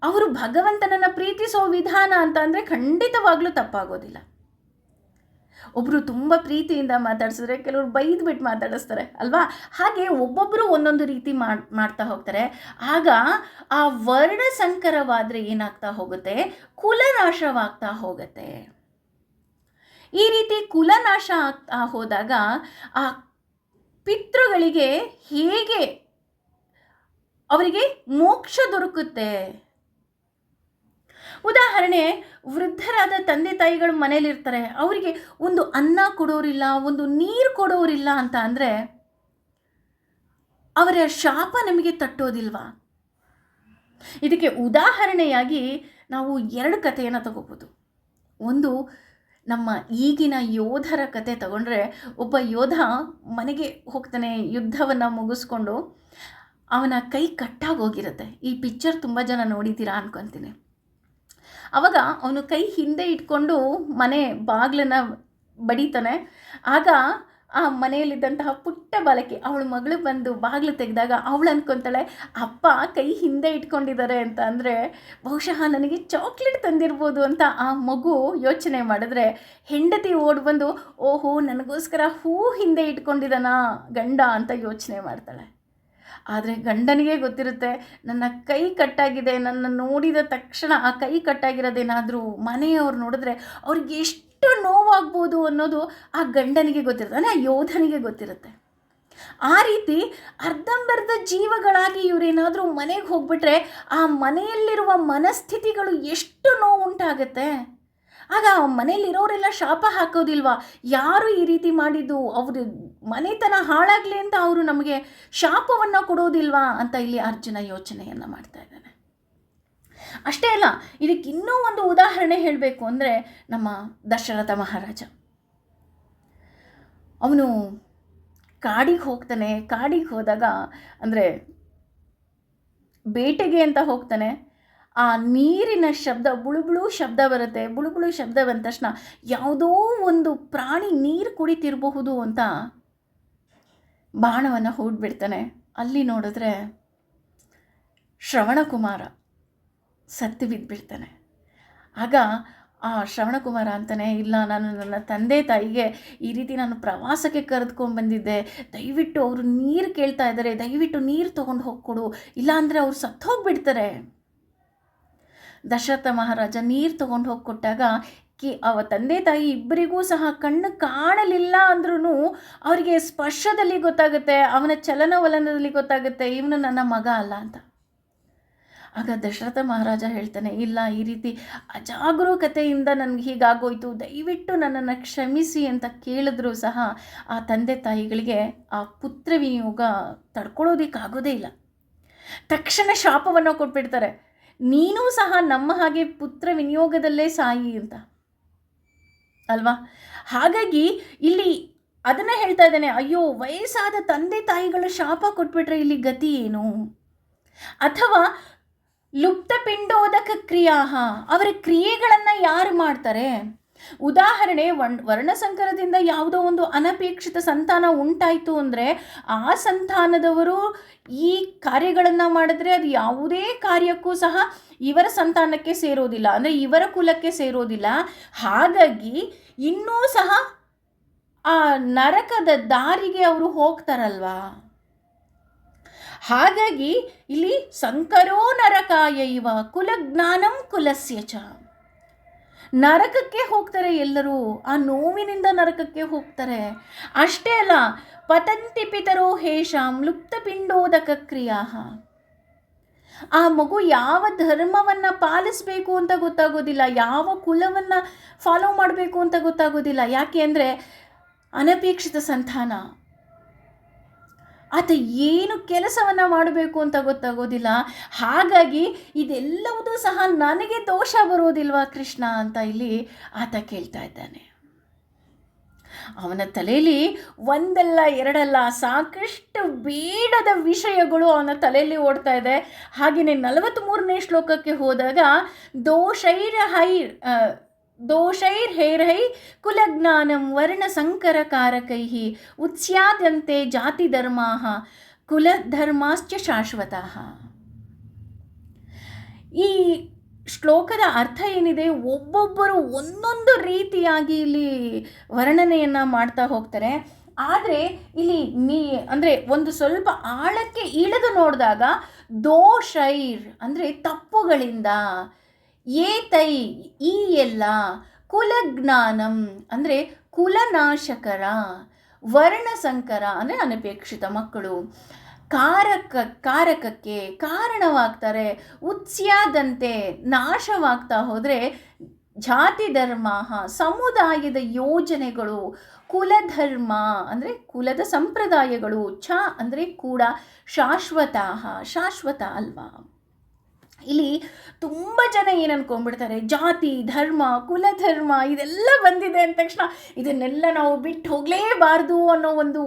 ಅವರು ಭಗವಂತನನ್ನು ಪ್ರೀತಿಸೋ ವಿಧಾನ ಅಂತ ಅಂದರೆ ಖಂಡಿತವಾಗ್ಲೂ ತಪ್ಪಾಗೋದಿಲ್ಲ. ಒಬ್ಬರು ತುಂಬ ಪ್ರೀತಿಯಿಂದ ಮಾತಾಡಿಸಿದ್ರೆ ಕೆಲವರು ಬೈದ್ಬಿಟ್ಟು ಮಾತಾಡಿಸ್ತಾರೆ ಅಲ್ವಾ? ಹಾಗೆ ಒಬ್ಬೊಬ್ಬರು ಒಂದೊಂದು ರೀತಿ ಮಾಡ್ತಾ ಹೋಗ್ತಾರೆ. ಆಗ ಆ ವರ್ಣಸಂಕರವಾದರೆ ಏನಾಗ್ತಾ ಹೋಗುತ್ತೆ? ಕುಲನಾಶವಾಗ್ತಾ ಹೋಗುತ್ತೆ. ಈ ರೀತಿ ಕುಲನಾಶ ಆಗ್ತಾ ಹೋದಾಗ ಆ ಪಿತೃಗಳಿಗೆ ಹೇಗೆ ಅವರಿಗೆ ಮೋಕ್ಷ ದೊರಕುತ್ತೆ? ಉದಾಹರಣೆ, ವೃದ್ಧರಾದ ತಂದೆ ತಾಯಿಗಳು ಮನೇಲಿರ್ತಾರೆ, ಅವರಿಗೆ ಒಂದು ಅನ್ನ ಕೊಡೋರಿಲ್ಲ, ಒಂದು ನೀರು ಕೊಡೋರಿಲ್ಲ ಅಂತ ಅಂದರೆ ಅವರ ಶಾಪ ನಮಗೆ ತಟ್ಟೋದಿಲ್ವಾ? ಇದಕ್ಕೆ ಉದಾಹರಣೆಯಾಗಿ ನಾವು 2 ಕಥೆಯನ್ನು ತಗೋಬೋದು. ಒಂದು, ನಮ್ಮ ಈಗಿನ ಯೋಧರ ಕತೆ ತಗೊಂಡ್ರೆ, ಒಬ್ಬ ಯೋಧ ಮನೆಗೆ ಹೋಗ್ತಾನೆ ಯುದ್ಧವನ್ನು ಮುಗಿಸ್ಕೊಂಡು, ಅವನ ಕೈ ಕಟ್ಟಾಗೋಗಿರುತ್ತೆ. ಈ ಪಿಕ್ಚರ್ ತುಂಬ ಜನ ನೋಡಿದ್ದೀರಾ ಅನ್ಕೊತೀನಿ. ಆವಾಗ ಅವನು ಕೈ ಹಿಂದೆ ಇಟ್ಕೊಂಡು ಮನೆ ಬಾಗಿಲನ್ನು ಬಡಿತಾನೆ. ಆಗ ಆ ಮನೆಯಲ್ಲಿದ್ದಂತಹ ಪುಟ್ಟ ಬಾಲಕಿ ಅವಳ ಮಗಳು ಬಂದು ಬಾಗಿಲು ತೆಗೆದಾಗ ಅವಳು ಅಂದ್ಕೊತಾಳೆ ಅಪ್ಪ ಕೈ ಹಿಂದೆ ಇಟ್ಕೊಂಡಿದ್ದಾರೆ ಅಂತ. ಅಂದರೆ ಬಹುಶಃ ನನಗೆ ಚಾಕ್ಲೇಟ್ ತಂದಿರ್ಬೋದು ಅಂತ ಆ ಮಗು ಯೋಚನೆ ಮಾಡಿದ್ರೆ, ಹೆಂಡತಿ ಓಡಿ ಬಂದು ಓಹೋ ನನಗೋಸ್ಕರ ಹೂ ಹಿಂದೆ ಇಟ್ಕೊಂಡಿದ್ದಾನಾ ಗಂಡ ಅಂತ ಯೋಚನೆ ಮಾಡ್ತಾಳೆ. ಆದರೆ ಗಂಡನಿಗೆ ಗೊತ್ತಿರುತ್ತೆ ನನ್ನ ಕೈ ಕಟ್ಟಾಗಿದೆ, ನನ್ನ ನೋಡಿದ ತಕ್ಷಣ ಆ ಕೈ ಕಟ್ಟಾಗಿರೋದೇನಾದರೂ ಮನೆಯವ್ರು ನೋಡಿದ್ರೆ ಅವ್ರಿಗೆ ಎಷ್ಟು ನೋವಾಗ್ಬೋದು ಅನ್ನೋದು ಆ ಗಂಡನಿಗೆ ಗೊತ್ತಿರುತ್ತೆ, ಅಂದರೆ ಆ ಯೋಧನಿಗೆ ಗೊತ್ತಿರುತ್ತೆ. ಆ ರೀತಿ ಅರ್ಧಂಬರ್ಧ ಜೀವಗಳಾಗಿ ಇವರೇನಾದರೂ ಮನೆಗೆ ಹೋಗ್ಬಿಟ್ರೆ ಆ ಮನೆಯಲ್ಲಿರುವ ಮನಸ್ಥಿತಿಗಳು ಎಷ್ಟು ನೋವುಂಟಾಗತ್ತೆ. ಆಗ ಆ ಮನೇಲಿರೋರೆಲ್ಲ ಶಾಪ ಹಾಕೋದಿಲ್ವಾ, ಯಾರು ಈ ರೀತಿ ಮಾಡಿದ್ದು, ಅವರು ಮನೆತನ ಹಾಳಾಗಲಿ ಅಂತ ಅವರು ನಮಗೆ ಶಾಪವನ್ನು ಕೊಡೋದಿಲ್ವಾ ಅಂತ ಇಲ್ಲಿ ಅರ್ಜುನ ಯೋಚನೆಯನ್ನು ಮಾಡ್ತಾ ಇದ್ದಾನೆ. ಅಷ್ಟೇ ಅಲ್ಲ, ಇದಕ್ಕೆ ಇನ್ನೂ ಒಂದು ಉದಾಹರಣೆ ಹೇಳಬೇಕು ಅಂದರೆ ನಮ್ಮ ದಶರಥ ಮಹಾರಾಜ. ಅವನು ಕಾಡಿಗೆ ಹೋಗ್ತಾನೆ. ಕಾಡಿಗೆ ಹೋದಾಗ ಅಂದರೆ ಬೇಟೆಗೆ ಅಂತ ಹೋಗ್ತಾನೆ. ಆ ನೀರಿನ ಶಬ್ದ ಬುಳುಬುಳು ಶಬ್ದ ಬರುತ್ತೆ. ಬುಳುಬುಳು ಶಬ್ದ ಬಂದ ತಕ್ಷಣ ಯಾವುದೋ ಒಂದು ಪ್ರಾಣಿ ನೀರು ಕುಡಿತಿರಬಹುದು ಅಂತ ಬಾಣವನ್ನು ಹೂಡ್ಬಿಡ್ತಾನೆ. ಅಲ್ಲಿ ನೋಡಿದ್ರೆ ಶ್ರವಣಕುಮಾರ ಸತ್ತು ಬಿದ್ದುಬಿಡ್ತಾನೆ. ಆಗ ಆ ಶ್ರವಣಕುಮಾರ ಅಂತಾನೆ, ಇಲ್ಲ ನಾನು ನನ್ನ ತಂದೆ ತಾಯಿಗೆ ಈ ರೀತಿ ನಾನು ಪ್ರವಾಸಕ್ಕೆ ಕರೆದುಕೊಂಡು ಬಂದಿದ್ದೆ, ದಯವಿಟ್ಟು ಅವರು ನೀರು ಕೇಳ್ತಾ ಇದ್ದಾರೆ, ದಯವಿಟ್ಟು ನೀರು ತೊಗೊಂಡು ಹೋಗ್ಕೊಡು, ಇಲ್ಲಾಂದರೆ ಅವ್ರು ಸತ್ತು ಹೋಗ್ಬಿಡ್ತಾರೆ. ದಶರಥ ಮಹಾರಾಜ ನೀರು ತೊಗೊಂಡು ಹೋಗಿ ಕೊಟ್ಟಾಗ ಅವ ತಂದೆ ತಾಯಿ ಇಬ್ಬರಿಗೂ ಸಹ ಕಣ್ಣು ಕಾಣಲಿಲ್ಲ ಅಂದ್ರೂ ಅವರಿಗೆ ಸ್ಪರ್ಶದಲ್ಲಿ ಗೊತ್ತಾಗುತ್ತೆ, ಅವನ ಚಲನವಲನದಲ್ಲಿ ಗೊತ್ತಾಗುತ್ತೆ ಇವನು ನನ್ನ ಮಗ ಅಲ್ಲ ಅಂತ. ಆಗ ದಶರಥ ಮಹಾರಾಜ ಹೇಳ್ತಾನೆ, ಇಲ್ಲ ಈ ರೀತಿ ಅಜಾಗರೂಕತೆಯಿಂದ ನನಗೆ ಹೀಗಾಗೋಯ್ತು, ದಯವಿಟ್ಟು ನನ್ನನ್ನು ಕ್ಷಮಿಸಿ ಅಂತ ಕೇಳಿದ್ರೂ ಸಹ ಆ ತಂದೆ ತಾಯಿಗಳಿಗೆ ಆ ಪುತ್ರ ವಿನಿಯೋಗ ತಡ್ಕೊಳ್ಳೋದಕ್ಕಾಗೋದೇ ಇಲ್ಲ. ತಕ್ಷಣ ಶಾಪವನ್ನು ಕೊಟ್ಬಿಡ್ತಾರೆ, ನೀನೂ ಸಹ ನಮ್ಮ ಹಾಗೆ ಪುತ್ರ ವಿನಿಯೋಗದಲ್ಲೇ ಸಾಯಿ ಅಂತ ಅಲ್ವಾ. ಹಾಗಾಗಿ ಇಲ್ಲಿ ಅದನ್ನು ಹೇಳ್ತಾ ಇದ್ದಾನೆ, ಅಯ್ಯೋ ವಯಸ್ಸಾದ ತಂದೆ ತಾಯಿಗಳ ಶಾಪ ಕೊಟ್ಬಿಟ್ರೆ ಇಲ್ಲಿ ಗತಿ ಏನು. ಅಥವಾ ಲುಪ್ತ ಪಿಂಡೋದಕ ಕ್ರಿಯಾಹ, ಅವರ ಕ್ರಿಯೆಗಳನ್ನು ಯಾರು ಮಾಡ್ತಾರೆ. ಉದಾಹರಣೆ, ವರ್ಣಸಂಕರದಿಂದ ಯಾವುದೋ ಒಂದು ಅನಪೇಕ್ಷಿತ ಸಂತಾನ ಉಂಟಾಯಿತು ಅಂದರೆ ಆ ಸಂತಾನದವರು ಈ ಕಾರ್ಯಗಳನ್ನು ಮಾಡಿದ್ರೆ ಅದು ಯಾವುದೇ ಕಾರ್ಯಕ್ಕೂ ಸಹ ಇವರ ಸಂತಾನಕ್ಕೆ ಸೇರೋದಿಲ್ಲ, ಅಂದರೆ ಇವರ ಕುಲಕ್ಕೆ ಸೇರೋದಿಲ್ಲ. ಹಾಗಾಗಿ ಇನ್ನೂ ಸಹ ಆ ನರಕದ ದಾರಿಗೆ ಅವರು ಹೋಗ್ತಾರಲ್ವಾ. ಹಾಗಾಗಿ ಇಲ್ಲಿ ಸಂಕರೋ ನರಕಾಯ ಇವ ಕುಲಜ್ಞಾನಂ ಕುಲಸ್ಯ ಚ, ನರಕಕ್ಕೆ ಹೋಗ್ತಾರೆ ಎಲ್ಲರೂ, ಆ ನೋವಿನಿಂದ ನರಕಕ್ಕೆ ಹೋಗ್ತಾರೆ. ಅಷ್ಟೇ ಅಲ್ಲ, ಪತಂತಿ ಪಿತರೋ ಹೇಷಾಂ ಲುಪ್ತ ಪಿಂಡೋದಕ ಕ್ರಿಯಾ, ಆ ಮಗು ಯಾವ ಧರ್ಮವನ್ನು ಪಾಲಿಸಬೇಕು ಅಂತ ಗೊತ್ತಾಗೋದಿಲ್ಲ, ಯಾವ ಕುಲವನ್ನು ಫಾಲೋ ಮಾಡಬೇಕು ಅಂತ ಗೊತ್ತಾಗೋದಿಲ್ಲ. ಯಾಕೆ ಅಂದರೆ ಅನಪೇಕ್ಷಿತ ಸಂತಾನ, ಆತ ಏನು ಕೆಲಸವನ್ನು ಮಾಡಬೇಕು ಅಂತ ಗೊತ್ತಾಗೋದಿಲ್ಲ. ಹಾಗಾಗಿ ಇದೆಲ್ಲವೂ ಸಹ ನನಗೆ ದೋಷ ಬರೋದಿಲ್ವಾ ಕೃಷ್ಣ ಅಂತ ಇಲ್ಲಿ ಆತ ಕೇಳ್ತಾ ಇದ್ದಾನೆ. ಅವನ ತಲೆಯಲ್ಲಿ ಒಂದಲ್ಲ ಎರಡಲ್ಲ ಸಾಕಷ್ಟು ಬೇಡದ ವಿಷಯಗಳು ಅವನ ತಲೆಯಲ್ಲಿ ಓಡ್ತಾ ಇದೆ. ಹಾಗೆಯೇ 43ನೇ ಶ್ಲೋಕಕ್ಕೆ ಹೋದಾಗ ದೋಷೈರ್ಹೈರ್ಹೈ ಕುಲಜ್ಞಾನಂ ವರ್ಣಸಂಕರಕಾರಕೈ ಉತ್ಸ್ಯಾದ್ಯಂತೆ ಜಾತಿಧರ್ಮಾಃ ಕುಲಧರ್ಮಾಶ್ಚ ಶಾಶ್ವತಃ. ಈ ಶ್ಲೋಕದ ಅರ್ಥ ಏನಿದೆ, ಒಬ್ಬೊಬ್ಬರು ಒಂದೊಂದು ರೀತಿಯಾಗಿ ಇಲ್ಲಿ ವರ್ಣನೆಯನ್ನು ಮಾಡ್ತಾ ಹೋಗ್ತಾರೆ. ಆದರೆ ಇಲ್ಲಿ ಅಂದರೆ ಒಂದು ಸ್ವಲ್ಪ ಆಳಕ್ಕೆ ಇಳಿದು ನೋಡಿದಾಗ ದೋಷೈರ್ ಅಂದರೆ ತಪ್ಪುಗಳಿಂದ, ಏತೈ ಈ ಎಲ್ಲ, ಕುಲಜ್ಞಾನಂ ಅಂದರೆ ಕುಲನಾಶಕರ, ವರ್ಣಸಂಕರ ಅಂದರೆ ಅನಪೇಕ್ಷಿತ ಮಕ್ಕಳು, ಕಾರಕಕ್ಕೆ ಕಾರಣವಾಗ್ತಾರೆ, ಉತ್ಸ್ಯಾದಂತೆ ನಾಶವಾಗ್ತಾ ಹೋದರೆ ಜಾತಿ ಧರ್ಮ ಸಮುದಾಯದ ಯೋಜನೆಗಳು, ಕುಲಧರ್ಮ ಅಂದರೆ ಕುಲದ ಸಂಪ್ರದಾಯಗಳು, ಛ ಅಂದರೆ ಕೂಡ ಶಾಶ್ವತ ಅಲ್ವಾ. ಇಲ್ಲಿ ತುಂಬ ಜನ ಏನು ಅನ್ಕೊಂಡ್ಬಿಡ್ತಾರೆ, ಜಾತಿ ಧರ್ಮ ಕುಲಧರ್ಮ ಇದೆಲ್ಲ ಬಂದಿದೆ ಅಂದ ತಕ್ಷಣ ಇದನ್ನೆಲ್ಲ ನಾವು ಬಿಟ್ಟು ಹೋಗಲೇಬಾರ್ದು ಅನ್ನೋ ಒಂದು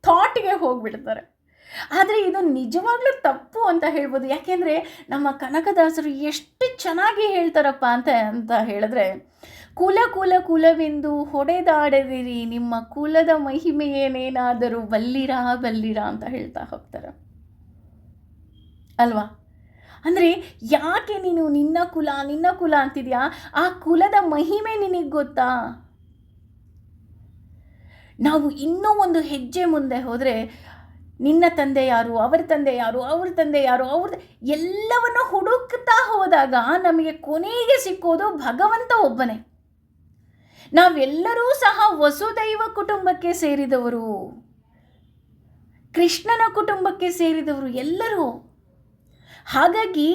ಥಾಟ್ಗೆ ಹೋಗ್ಬಿಡ್ತಾರೆ. ಆದರೆ ಇದು ನಿಜವಾಗ್ಲೂ ತಪ್ಪು ಅಂತ ಹೇಳ್ಬೋದು. ಯಾಕೆಂದರೆ ನಮ್ಮ ಕನಕದಾಸರು ಎಷ್ಟು ಚೆನ್ನಾಗಿ ಹೇಳ್ತಾರಪ್ಪ ಅಂತ ಹೇಳಿದ್ರೆ, ಕುಲ ಕುಲ ಕುಲವೆಂದು ಹೊಡೆದಾಡದಿರಿ, ನಿಮ್ಮ ಕುಲದ ಮಹಿಮೆಯೇನೇನಾದರೂ ಬಲ್ಲಿರಾ ಬಲ್ಲಿರಾ ಅಂತ ಹೇಳ್ತಾ ಹೋಗ್ತಾರೆ ಅಲ್ವಾ. ಅಂದರೆ ಯಾಕೆ ನೀನು ನಿನ್ನ ಕುಲ ಅಂತಿದ್ಯಾ? ಆ ಕುಲದ ಮಹಿಮೆ ನಿನಗೆ ಗೊತ್ತಾ? ನಾವು ಇನ್ನೂ ಒಂದು ಹೆಜ್ಜೆ ಮುಂದೆ ಹೋದರೆ ನಿನ್ನ ತಂದೆ ಯಾರು, ಅವರ ತಂದೆ ಯಾರು, ಅವ್ರ ತಂದೆ ಯಾರು, ಎಲ್ಲವನ್ನು ಹುಡುಕ್ತಾ ಹೋದಾಗ ನಮಗೆ ಕೊನೆಗೆ ಸಿಕ್ಕೋದು ಭಗವಂತ ಒಬ್ಬನೇ. ನಾವೆಲ್ಲರೂ ಸಹ ವಸುದೈವ ಕುಟುಂಬಕ್ಕೆ ಸೇರಿದವರು, ಕೃಷ್ಣನ ಕುಟುಂಬಕ್ಕೆ ಸೇರಿದವರು ಎಲ್ಲರೂ. ಹಾಗಾಗಿ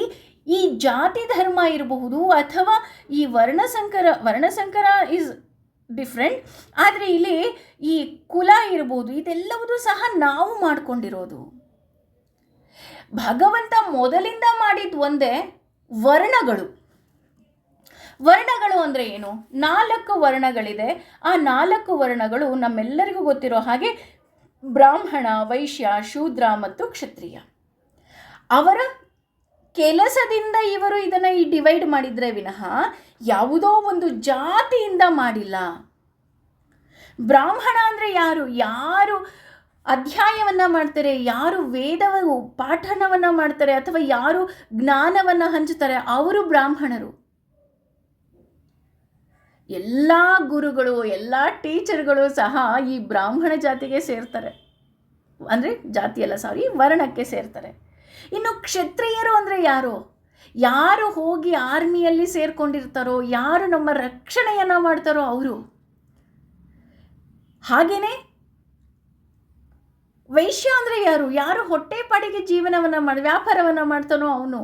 ಈ ಜಾತಿ ಧರ್ಮ ಇರಬಹುದು ಅಥವಾ ಈ ವರ್ಣಸಂಕರ ಇಸ್ ಡಿಫ್ರೆಂಟ್, ಆದರೆ ಇಲ್ಲಿ ಈ ಕುಲ ಇರ್ಬೋದು, ಇದೆಲ್ಲವೂ ಸಹ ನಾವು ಮಾಡಿಕೊಂಡಿರೋದು. ಭಗವಂತ ಮೊದಲಿಂದ ಮಾಡಿದ್ದು ಒಂದೇ, ವರ್ಣಗಳು ಅಂದರೆ ಏನು? 4 ವರ್ಣಗಳಿದೆ. ಆ 4 ವರ್ಣಗಳು ನಮ್ಮೆಲ್ಲರಿಗೂ ಗೊತ್ತಿರೋ ಹಾಗೆ ಬ್ರಾಹ್ಮಣ, ವೈಶ್ಯ, ಶೂದ್ರ ಮತ್ತು ಕ್ಷತ್ರಿಯ. ಅವರ ಕೆಲಸದಿಂದ ಇವರು ಇದನ್ನು ಡಿವೈಡ್ ಮಾಡಿದರೆ ವಿನಃ ಯಾವುದೋ ಒಂದು ಜಾತಿಯಿಂದ ಮಾಡಿಲ್ಲ. ಬ್ರಾಹ್ಮಣ ಅಂದರೆ ಯಾರು ಅಧ್ಯಾಯವನ್ನು ಮಾಡ್ತಾರೆ, ಯಾರು ಪಾಠನವನ್ನು ಮಾಡ್ತಾರೆ ಅಥವಾ ಯಾರು ಜ್ಞಾನವನ್ನು ಹಂಚುತ್ತಾರೆ, ಅವರು ಬ್ರಾಹ್ಮಣರು. ಎಲ್ಲ ಗುರುಗಳು, ಎಲ್ಲ ಟೀಚರ್ಗಳು ಸಹ ಈ ಬ್ರಾಹ್ಮಣ ಜಾತಿಗೆ ಸೇರ್ತಾರೆ. ಅಂದರೆ ವರ್ಣಕ್ಕೆ ಸೇರ್ತಾರೆ. ಇನ್ನು ಕ್ಷತ್ರಿಯರು ಅಂದರೆ ಯಾರು ಹೋಗಿ ಆರ್ಮಿಯಲ್ಲಿ ಸೇರ್ಕೊಂಡಿರ್ತಾರೋ, ಯಾರು ನಮ್ಮ ರಕ್ಷಣೆಯನ್ನು ಮಾಡ್ತಾರೋ ಅವರು. ಹಾಗೆಯೇ ವೈಶ್ಯ ಅಂದರೆ ಯಾರು ಹೊಟ್ಟೆಪಾಡಿಗೆ ವ್ಯಾಪಾರವನ್ನು ಮಾಡ್ತಾನೋ ಅವನು.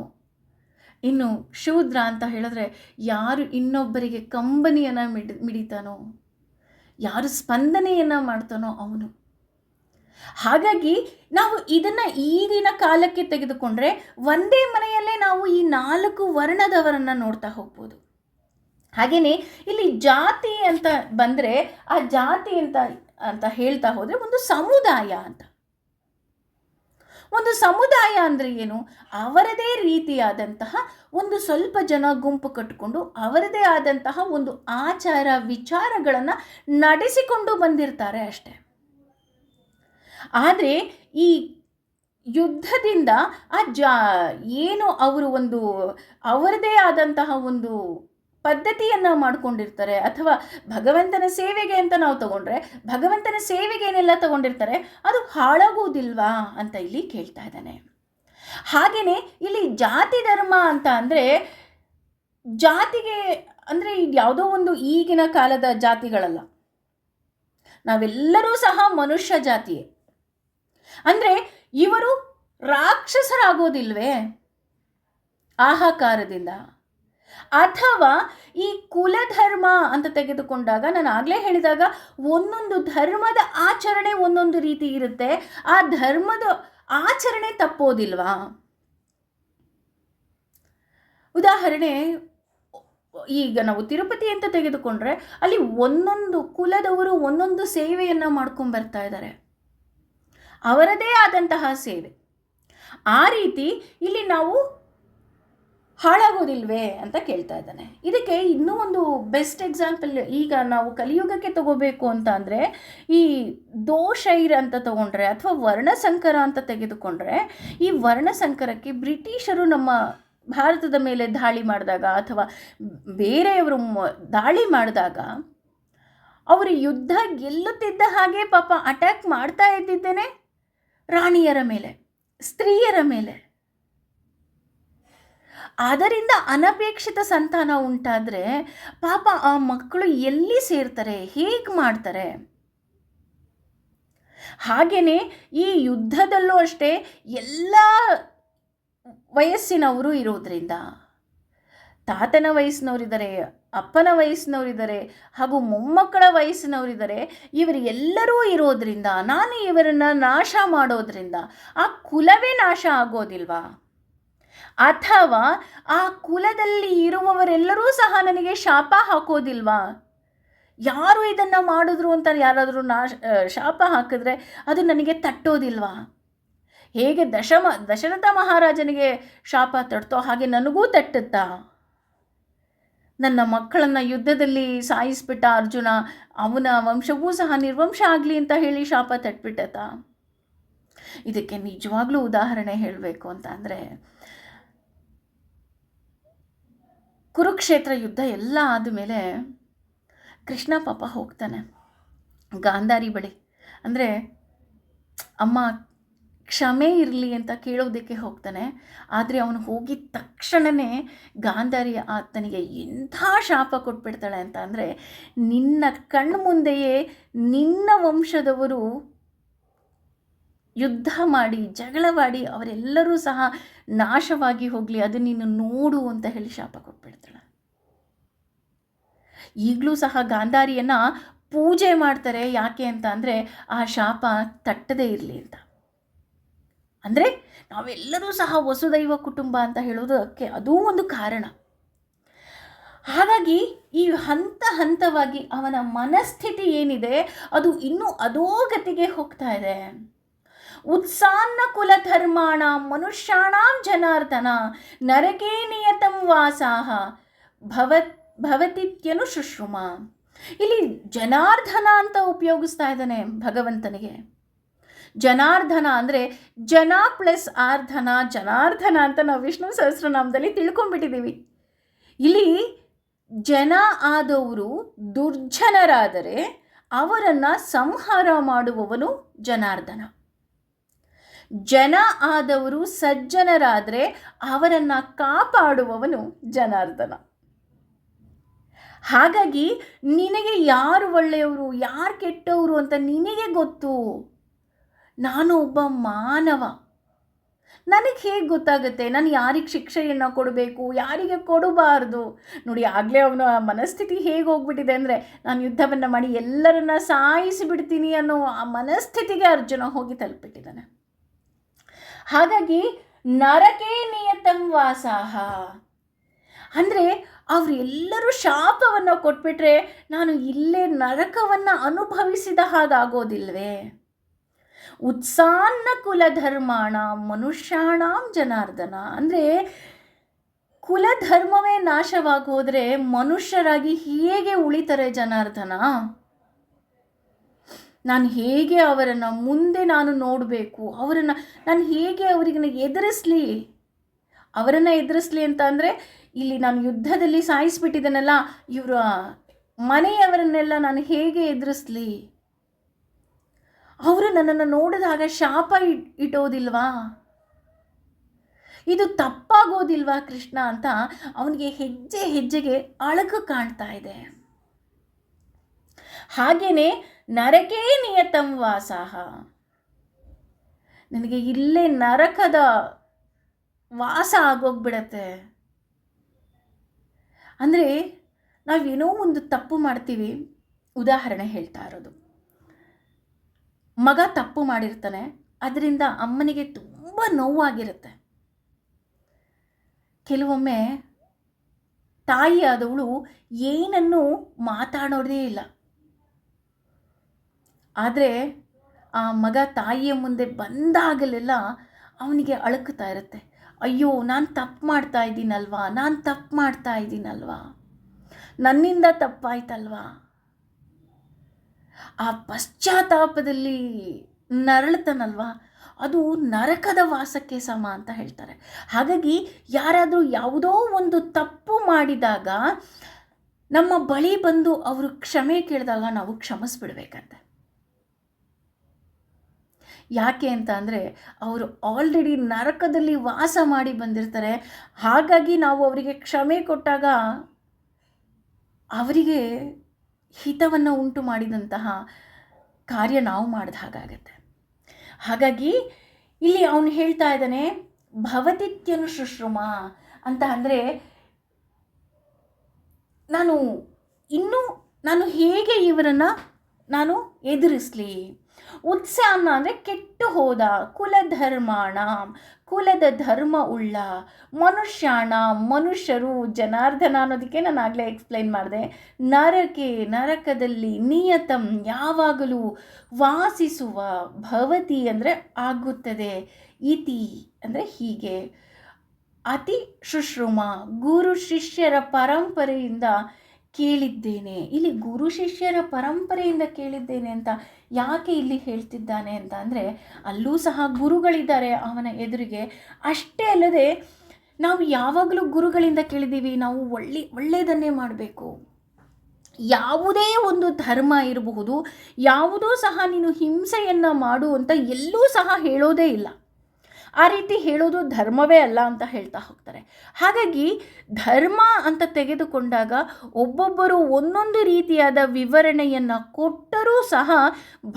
ಇನ್ನು ಶೂದ್ರ ಅಂತ ಹೇಳಿದ್ರೆ ಯಾರು ಇನ್ನೊಬ್ಬರಿಗೆ ಕಂಬನಿಯನ್ನು ಮಿಡಿತಾನೋ, ಯಾರು ಸ್ಪಂದನೆಯನ್ನು ಮಾಡ್ತಾನೋ ಅವನು. ಹಾಗಾಗಿ ನಾವು ಇದನ್ನು ಈಗಿನ ಕಾಲಕ್ಕೆ ತೆಗೆದುಕೊಂಡ್ರೆ ಒಂದೇ ಮನೆಯಲ್ಲೇ ನಾವು ಈ 4 ವರ್ಣದವರನ್ನು ನೋಡ್ತಾ ಹೋಗ್ಬೋದು. ಹಾಗೆಯೇ ಇಲ್ಲಿ ಜಾತಿ ಅಂತ ಬಂದರೆ ಆ ಜಾತಿ ಅಂತ ಹೇಳ್ತಾ ಹೋದರೆ ಒಂದು ಸಮುದಾಯ ಅಂತ. ಒಂದು ಸಮುದಾಯ ಅಂದರೆ ಏನು? ಅವರದೇ ರೀತಿಯಾದಂತಹ ಒಂದು ಸ್ವಲ್ಪ ಜನ ಗುಂಪು ಕಟ್ಟಿಕೊಂಡು ಅವರದೇ ಆದಂತಹ ಒಂದು ಆಚಾರ ವಿಚಾರಗಳನ್ನು ನಡೆಸಿಕೊಂಡು ಬಂದಿರ್ತಾರೆ ಅಷ್ಟೆ. ಆದರೆ ಈ ಯುದ್ಧದಿಂದ ಏನು ಅವರು ಅವರದೇ ಆದಂತಹ ಒಂದು ಪದ್ಧತಿಯನ್ನು ಮಾಡ್ಕೊಂಡಿರ್ತಾರೆ, ಅಥವಾ ಭಗವಂತನ ಸೇವೆಗೆ ಅಂತ ನಾವು ತಗೊಂಡ್ರೆ ಭಗವಂತನ ಸೇವೆಗೆ ಏನೆಲ್ಲ ತಗೊಂಡಿರ್ತಾರೆ ಅದು ಹಾಳಾಗುವುದಿಲ್ವಾ ಅಂತ ಇಲ್ಲಿ ಕೇಳ್ತಾ ಇದ್ದಾನೆ. ಹಾಗೆಯೇ ಇಲ್ಲಿ ಜಾತಿ ಧರ್ಮ ಅಂತ ಅಂದರೆ ಜಾತಿಗೆ ಅಂದರೆ ಯಾವುದೋ ಒಂದು ಈಗಿನ ಕಾಲದ ಜಾತಿಗಳಲ್ಲ, ನಾವೆಲ್ಲರೂ ಸಹ ಮನುಷ್ಯ ಜಾತಿಯೇ. ಅಂದರೆ ಇವರು ರಾಕ್ಷಸರಾಗೋದಿಲ್ವೇ ಆಹಾಕಾರದಿಂದ? ಅಥವಾ ಈ ಕುಲಧರ್ಮ ಅಂತ ತೆಗೆದುಕೊಂಡಾಗ ನಾನು ಆಗಲೇ ಹೇಳಿದಾಗ ಒಂದೊಂದು ಧರ್ಮದ ಆಚರಣೆ ಒಂದೊಂದು ರೀತಿ ಇರುತ್ತೆ, ಆ ಧರ್ಮದ ಆಚರಣೆ ತಪ್ಪೋದಿಲ್ವಾ? ಉದಾಹರಣೆ, ಈಗ ನಾವು ತಿರುಪತಿ ಅಂತ ತೆಗೆದುಕೊಂಡ್ರೆ ಅಲ್ಲಿ ಒಂದೊಂದು ಕುಲದವರು ಒಂದೊಂದು ಸೇವೆಯನ್ನು ಮಾಡ್ಕೊಂಡು ಬರ್ತಾ ಇದ್ದಾರೆ, ಅವರದೇ ಆದಂತಹ ಸೇವೆ. ಆ ರೀತಿ ಇಲ್ಲಿ ನಾವು ಹಾಳಾಗೋದಿಲ್ವೇ ಅಂತ ಕೇಳ್ತಾ ಇದ್ದಾನೆ. ಇದಕ್ಕೆ ಇನ್ನೂ ಒಂದು ಬೆಸ್ಟ್ ಎಕ್ಸಾಂಪಲ್, ಈಗ ನಾವು ಕಲಿಯುಗಕ್ಕೆ ತಗೋಬೇಕು ಅಂತ ಅಂದರೆ ಈ ದೋಷೈರ್ ಅಂತ ತಗೊಂಡ್ರೆ ಅಥವಾ ವರ್ಣಸಂಕರ ಅಂತ ತೆಗೆದುಕೊಂಡ್ರೆ, ಈ ವರ್ಣಸಂಕರಕ್ಕೆ ಬ್ರಿಟಿಷರು ನಮ್ಮ ಭಾರತದ ಮೇಲೆ ದಾಳಿ ಮಾಡಿದಾಗ ಅಥವಾ ಬೇರೆಯವರು ದಾಳಿ ಮಾಡಿದಾಗ ಅವರು ಯುದ್ಧ ಗೆಲ್ಲುತ್ತಿದ್ದ ಹಾಗೆ ಪಾಪ ಅಟ್ಯಾಕ್ ಮಾಡ್ತಾ ಇದ್ದಿದ್ದೇನೆ ರಾಣಿಯರ ಮೇಲೆ, ಸ್ತ್ರೀಯರ ಮೇಲೆ. ಅದರಿಂದ ಅನಪೇಕ್ಷಿತ ಸಂತಾನ ಉಂಟಾದರೆ ಪಾಪ ಆ ಮಕ್ಕಳು ಎಲ್ಲಿ ಸೇರ್ತಾರೆ, ಹೇಗೆ ಮಾಡ್ತಾರೆ? ಹಾಗೆಯೇ ಈ ಯುದ್ಧದಲ್ಲೂ ಅಷ್ಟೇ ಎಲ್ಲ ವಯಸ್ಸಿನವರು ಇರೋದ್ರಿಂದ, ತಾತನ ವಯಸ್ಸಿನವರಿದ್ದಾರೆ, ಅಪ್ಪನ ವಯಸ್ಸಿನವರಿದ್ದಾರೆ, ಹಾಗೂ ಮೊಮ್ಮಕ್ಕಳ ವಯಸ್ಸಿನವರಿದ್ದಾರೆ. ಇವರು ಎಲ್ಲರೂ ಇರೋದ್ರಿಂದ ನಾನು ಇವರನ್ನು ನಾಶ ಮಾಡೋದ್ರಿಂದ ಆ ಕುಲವೇ ನಾಶ ಆಗೋದಿಲ್ವಾ? ಅಥವಾ ಆ ಕುಲದಲ್ಲಿ ಇರುವವರೆಲ್ಲರೂ ಸಹ ನನಗೆ ಶಾಪ ಹಾಕೋದಿಲ್ವಾ? ಯಾರು ಇದನ್ನು ಮಾಡಿದ್ರು ಅಂತ ಯಾರಾದರೂ ಶಾಪ ಹಾಕಿದ್ರೆ ಅದು ನನಗೆ ತಟ್ಟೋದಿಲ್ವಾ? ಹೇಗೆ ದಶರಥ ಮಹಾರಾಜನಿಗೆ ಶಾಪ ತಟ್ಟೋ ಹಾಗೆ ನನಗೂ ತಟ್ಟುತ್ತಾ? ನನ್ನ ಮಕ್ಕಳನ್ನು ಯುದ್ಧದಲ್ಲಿ ಸಾಯಿಸಿಬಿಟ್ಟ ಅರ್ಜುನ, ಅವನ ವಂಶವೂ ಸಹ ನಿರ್ವಂಶ ಆಗಲಿ ಅಂತ ಹೇಳಿ ಶಾಪ ತಟ್ಬಿಟ್ಟತ. ಇದಕ್ಕೆ ನಿಜವಾಗ್ಲೂ ಉದಾಹರಣೆ ಹೇಳಬೇಕು ಅಂತ ಅಂದರೆ, ಕುರುಕ್ಷೇತ್ರ ಯುದ್ಧ ಎಲ್ಲ ಆದಮೇಲೆ ಕೃಷ್ಣ ಪಾಪ ಹೋಗ್ತಾನೆ ಗಾಂಧಾರಿ ಬಳಿ. ಅಂದರೆ ಅಮ್ಮ ಕ್ಷಮೆ ಇರಲಿ ಅಂತ ಕೇಳೋದಕ್ಕೆ ಹೋಗ್ತಾನೆ. ಆದರೆ ಅವನು ಹೋಗಿದ ತಕ್ಷಣವೇ ಗಾಂಧಾರಿ ಆತನಿಗೆ ಎಂಥ ಶಾಪ ಕೊಟ್ಬಿಡ್ತಾಳೆ ಅಂತ ಅಂದರೆ, ನಿನ್ನ ಕಣ್ಣು ಮುಂದೆಯೇ ನಿನ್ನ ವಂಶದವರು ಯುದ್ಧ ಮಾಡಿ ಜಗಳವಾಡಿ ಅವರೆಲ್ಲರೂ ಸಹ ನಾಶವಾಗಿ ಹೋಗಲಿ, ಅದು ನೀನು ನೋಡು ಅಂತ ಹೇಳಿ ಶಾಪ ಕೊಟ್ಬಿಡ್ತಾಳೆ. ಈಗಲೂ ಸಹ ಗಾಂಧಾರಿಯನ್ನು ಪೂಜೆ ಮಾಡ್ತಾರೆ. ಯಾಕೆ ಅಂತ ಅಂದರೆ ಆ ಶಾಪ ತಟ್ಟದೇ ಇರಲಿ ಅಂತ. ಅಂದರೆ ನಾವೆಲ್ಲರೂ ಸಹ ವಸುದೈವ ಕುಟುಂಬ ಅಂತ ಹೇಳೋದಕ್ಕೆ ಅದೂ ಒಂದು ಕಾರಣ. ಹಾಗಾಗಿ ಈ ಹಂತ ಹಂತವಾಗಿ ಅವನ ಮನಸ್ಥಿತಿ ಏನಿದೆ ಅದು ಇನ್ನೂ ಅಧೋಗತಿಗೆ ಹೋಗ್ತಾ ಇದೆ. ಉತ್ಸಾನ್ನ ಕುಲಧರ್ಮಾಣ ಮನುಷ್ಯಾಣಾಂ ಜನಾರ್ದನ ನರಕೇ ನಿಯತಂ ವಾಸಾಹ ಭವತಿತ್ಯನು ಶುಶ್ರುಮ. ಇಲ್ಲಿ ಜನಾರ್ದನ ಅಂತ ಉಪಯೋಗಿಸ್ತಾ ಇದ್ದಾನೆ ಭಗವಂತನಿಗೆ. ಜನಾರ್ದನ ಅಂದರೆ ಜನ ಪ್ಲಸ್ ಆರ್ಧನ, ಜನಾರ್ದನ ಅಂತ ನಾವು ವಿಷ್ಣು ಸಹಸ್ರನಾಮದಲ್ಲಿ ತಿಳ್ಕೊಂಡ್ಬಿಟ್ಟಿದ್ದೀವಿ. ಇಲ್ಲಿ ಜನ ಆದವರು ದುರ್ಜನರಾದರೆ ಅವರನ್ನು ಸಂಹಾರ ಮಾಡುವವನು ಜನಾರ್ದನ. ಜನ ಆದವರು ಸಜ್ಜನರಾದರೆ ಅವರನ್ನು ಕಾಪಾಡುವವನು ಜನಾರ್ದನ. ಹಾಗಾಗಿ ನಿನಗೆ ಯಾರು ಒಳ್ಳೆಯವರು ಯಾರು ಕೆಟ್ಟವರು ಅಂತ ನಿನಗೆ ಗೊತ್ತು. ನಾನು ಒಬ್ಬ ಮಾನವ, ನನಗೆ ಹೇಗೆ ಗೊತ್ತಾಗುತ್ತೆ ನಾನು ಯಾರಿಗೆ ಶಿಕ್ಷೆಯನ್ನು ಕೊಡಬೇಕು ಯಾರಿಗೆ ಕೊಡಬಾರ್ದು? ನೋಡಿ, ಆಗಲೇ ಅವನ ಮನಸ್ಥಿತಿ ಹೇಗೆ ಹೋಗ್ಬಿಟ್ಟಿದೆ ಅಂದರೆ, ನಾನು ಯುದ್ಧವನ್ನು ಮಾಡಿ ಎಲ್ಲರನ್ನ ಸಾಯಿಸಿಬಿಡ್ತೀನಿ ಅನ್ನೋ ಆ ಮನಸ್ಥಿತಿಗೆ ಅರ್ಜುನ ಹೋಗಿ ತಲುಪಿಟ್ಟಿದ್ದಾನೆ. ಹಾಗಾಗಿ ನರಕೇ ನಿಯತಂ ವಾಸಾಹ ಅಂದರೆ ಅವರೆಲ್ಲರೂ ಶಾಪವನ್ನು ಕೊಟ್ಬಿಟ್ರೆ ನಾನು ಇಲ್ಲೇ ನರಕವನ್ನು ಅನುಭವಿಸಿದ ಹಾಗಾಗೋದಿಲ್ವೇ? ಉತ್ಸಾನ್ನ ಕುಲಧರ್ಮಾಣ ಮನುಷ್ಯಾಣಾಂ ಜನಾರ್ದನ ಅಂದರೆ ಕುಲಧರ್ಮವೇ ನಾಶವಾಗೋದ್ರೆ ಮನುಷ್ಯರಾಗಿ ಹೇಗೆ ಉಳಿತಾರೆ ಜನಾರ್ದನ? ನಾನು ಹೇಗೆ ಅವರನ್ನು ಮುಂದೆ ನಾನು ನೋಡಬೇಕು? ಅವರನ್ನು ನಾನು ಹೇಗೆ ಅವರಿಗೆ ಎದುರಿಸಲಿ? ಅವರನ್ನು ಎದುರಿಸಲಿ ಅಂತ ಅಂದರೆ ಇಲ್ಲಿ ನಾನು ಯುದ್ಧದಲ್ಲಿ ಸಾಯಿಸಿಬಿಟ್ಟಿದ್ದೇನಲ್ಲ, ಇವರ ಮನೆಯವರನ್ನೆಲ್ಲ ನಾನು ಹೇಗೆ ಎದುರಿಸಲಿ? ಅವರು ನನ್ನನ್ನು ನೋಡಿದಾಗ ಶಾಪ ಇಟ್ಟೋದಿಲ್ವಾ? ಇದು ತಪ್ಪಾಗೋದಿಲ್ವಾ ಕೃಷ್ಣ ಅಂತ ಅವನಿಗೆ ಹೆಜ್ಜೆ ಹೆಜ್ಜೆಗೆ ಅಳಕು ಕಾಣ್ತಾ ಇದೆ. ಹಾಗೇನೆ ನರಕೇ ನಿಯತಂ ವಾಸಾಹ, ನನಗೆ ಇಲ್ಲೇ ನರಕದ ವಾಸ ಆಗೋಗ್ಬಿಡತ್ತೆ. ಅಂದರೆ ನಾವೇನೋ ಒಂದು ತಪ್ಪು ಮಾಡ್ತೀವಿ. ಉದಾಹರಣೆ ಹೇಳ್ತಾ ಇರೋದು, ಮಗ ತಪ್ಪು ಮಾಡಿರ್ತಾನೆ, ಅದರಿಂದ ಅಮ್ಮನಿಗೆ ತುಂಬ ನೋವಾಗಿರುತ್ತೆ. ಕೆಲವೊಮ್ಮೆ ತಾಯಿಯಾದವಳು ಏನನ್ನೂ ಮಾತಾಡೋದೇ ಇಲ್ಲ. ಆದರೆ ಆ ಮಗ ತಾಯಿಯ ಮುಂದೆ ಬಂದಾಗಲೆಲ್ಲ ಅವನಿಗೆ ಅಳುಕ್ತಾ ಇರುತ್ತೆ. ಅಯ್ಯೋ, ನಾನು ತಪ್ಪು ಮಾಡ್ತಾ ಇದ್ದೀನಲ್ವಾ, ನನ್ನಿಂದ ತಪ್ಪಾಯ್ತಲ್ವಾ? ಆ ಪಶ್ಚಾತ್ತಾಪದಲ್ಲಿ ನರಳುತ್ತಾನಲ್ವಾ, ಅದು ನರಕದ ವಾಸಕ್ಕೆ ಸಮ ಅಂತ ಹೇಳ್ತಾರೆ. ಹಾಗಾಗಿ ಯಾರಾದರೂ ಯಾವುದೋ ಒಂದು ತಪ್ಪು ಮಾಡಿದಾಗ ನಮ್ಮ ಬಳಿ ಬಂದು ಅವರು ಕ್ಷಮೆ ಕೇಳಿದಾಗ ನಾವು ಕ್ಷಮಿಸ್ಬಿಡ್ಬೇಕಂತೆ. ಯಾಕೆ ಅಂತ ಅಂದರೆ ಅವರು ಆಲ್ರೆಡಿ ನರಕದಲ್ಲಿ ವಾಸ ಮಾಡಿ ಬಂದಿರ್ತಾರೆ. ಹಾಗಾಗಿ ನಾವು ಅವರಿಗೆ ಕ್ಷಮೆ ಕೊಟ್ಟಾಗ ಅವರಿಗೆ ಹಿತವನ್ನು ಉಂಟು ಮಾಡಿದಂತಹ ಕಾರ್ಯ ನಾವು ಮಾಡಿದ ಹಾಗಾಗತ್ತೆ. ಹಾಗಾಗಿ ಇಲ್ಲಿ ಅವನು ಹೇಳ್ತಾ ಇದ್ದಾನೆ ಭವತಿತ್ಯನು ಶುಶ್ರುಮ ಅಂತ. ಅಂದರೆ ನಾನು ಹೇಗೆ ಇವರನ್ನು ನಾನು ಎದುರಿಸಲಿ? ಉತ್ಸಾಹ ಅಂದರೆ ಕೆಟ್ಟು ಹೋದ, ಕುಲಧರ್ಮಾಣ ಕುಲದ ಧರ್ಮ ಉಳ್ಳ, ಮನುಷ್ಯಾಣ ಮನುಷ್ಯರು, ಜನಾರ್ದನ ಅನ್ನೋದಕ್ಕೆ ನಾನು ಆಗಲೇ ಎಕ್ಸ್ಪ್ಲೈನ್ ಮಾಡಿದೆ. ನರಕದಲ್ಲಿ ನಿಯತಂ ಯಾವಾಗಲೂ ವಾಸಿಸುವ, ಭವತಿ ಅಂದರೆ ಆಗುತ್ತದೆ, ಇತಿ ಅಂದರೆ ಹೀಗೆ, ಅತಿ ಶುಶ್ರೂಮ, ಗುರು ಶಿಷ್ಯರ ಪರಂಪರೆಯಿಂದ ಕೇಳಿದ್ದೇನೆ. ಇಲ್ಲಿ ಗುರು ಶಿಷ್ಯರ ಪರಂಪರೆಯಿಂದ ಕೇಳಿದ್ದೇನೆ ಅಂತ ಯಾಕೆ ಇಲ್ಲಿ ಹೇಳ್ತಿದ್ದಾನೆ ಅಂತ ಅಂದರೆ, ಅಲ್ಲೂ ಸಹ ಗುರುಗಳಿದ್ದಾರೆ ಅವನ ಎದುರಿಗೆ. ಅಷ್ಟೇ ಅಲ್ಲದೆ ನಾವು ಯಾವಾಗಲೂ ಗುರುಗಳಿಂದ ಕೇಳಿದ್ದೀವಿ, ನಾವು ಒಳ್ಳೆಯದನ್ನೇ ಮಾಡಬೇಕು, ಯಾವುದೇ ಒಂದು ಧರ್ಮ ಇರಬಹುದು, ಯಾವುದೂ ಸಹ ನೀನು ಹಿಂಸೆಯನ್ನು ಮಾಡು ಅಂತ ಎಲ್ಲೂ ಸಹ ಹೇಳೋದೇ ಇಲ್ಲ. ಆ ರೀತಿ ಹೇಳೋದು ಧರ್ಮವೇ ಅಲ್ಲ ಅಂತ ಹೇಳ್ತಾ ಹೋಗ್ತಾರೆ. ಹಾಗಾಗಿ ಧರ್ಮ ಅಂತ ತೆಗೆದುಕೊಂಡಾಗ ಒಬ್ಬೊಬ್ಬರು ಒಂದೊಂದು ರೀತಿಯಾದ ವಿವರಣೆಯನ್ನು ಕೊಟ್ಟರೂ ಸಹ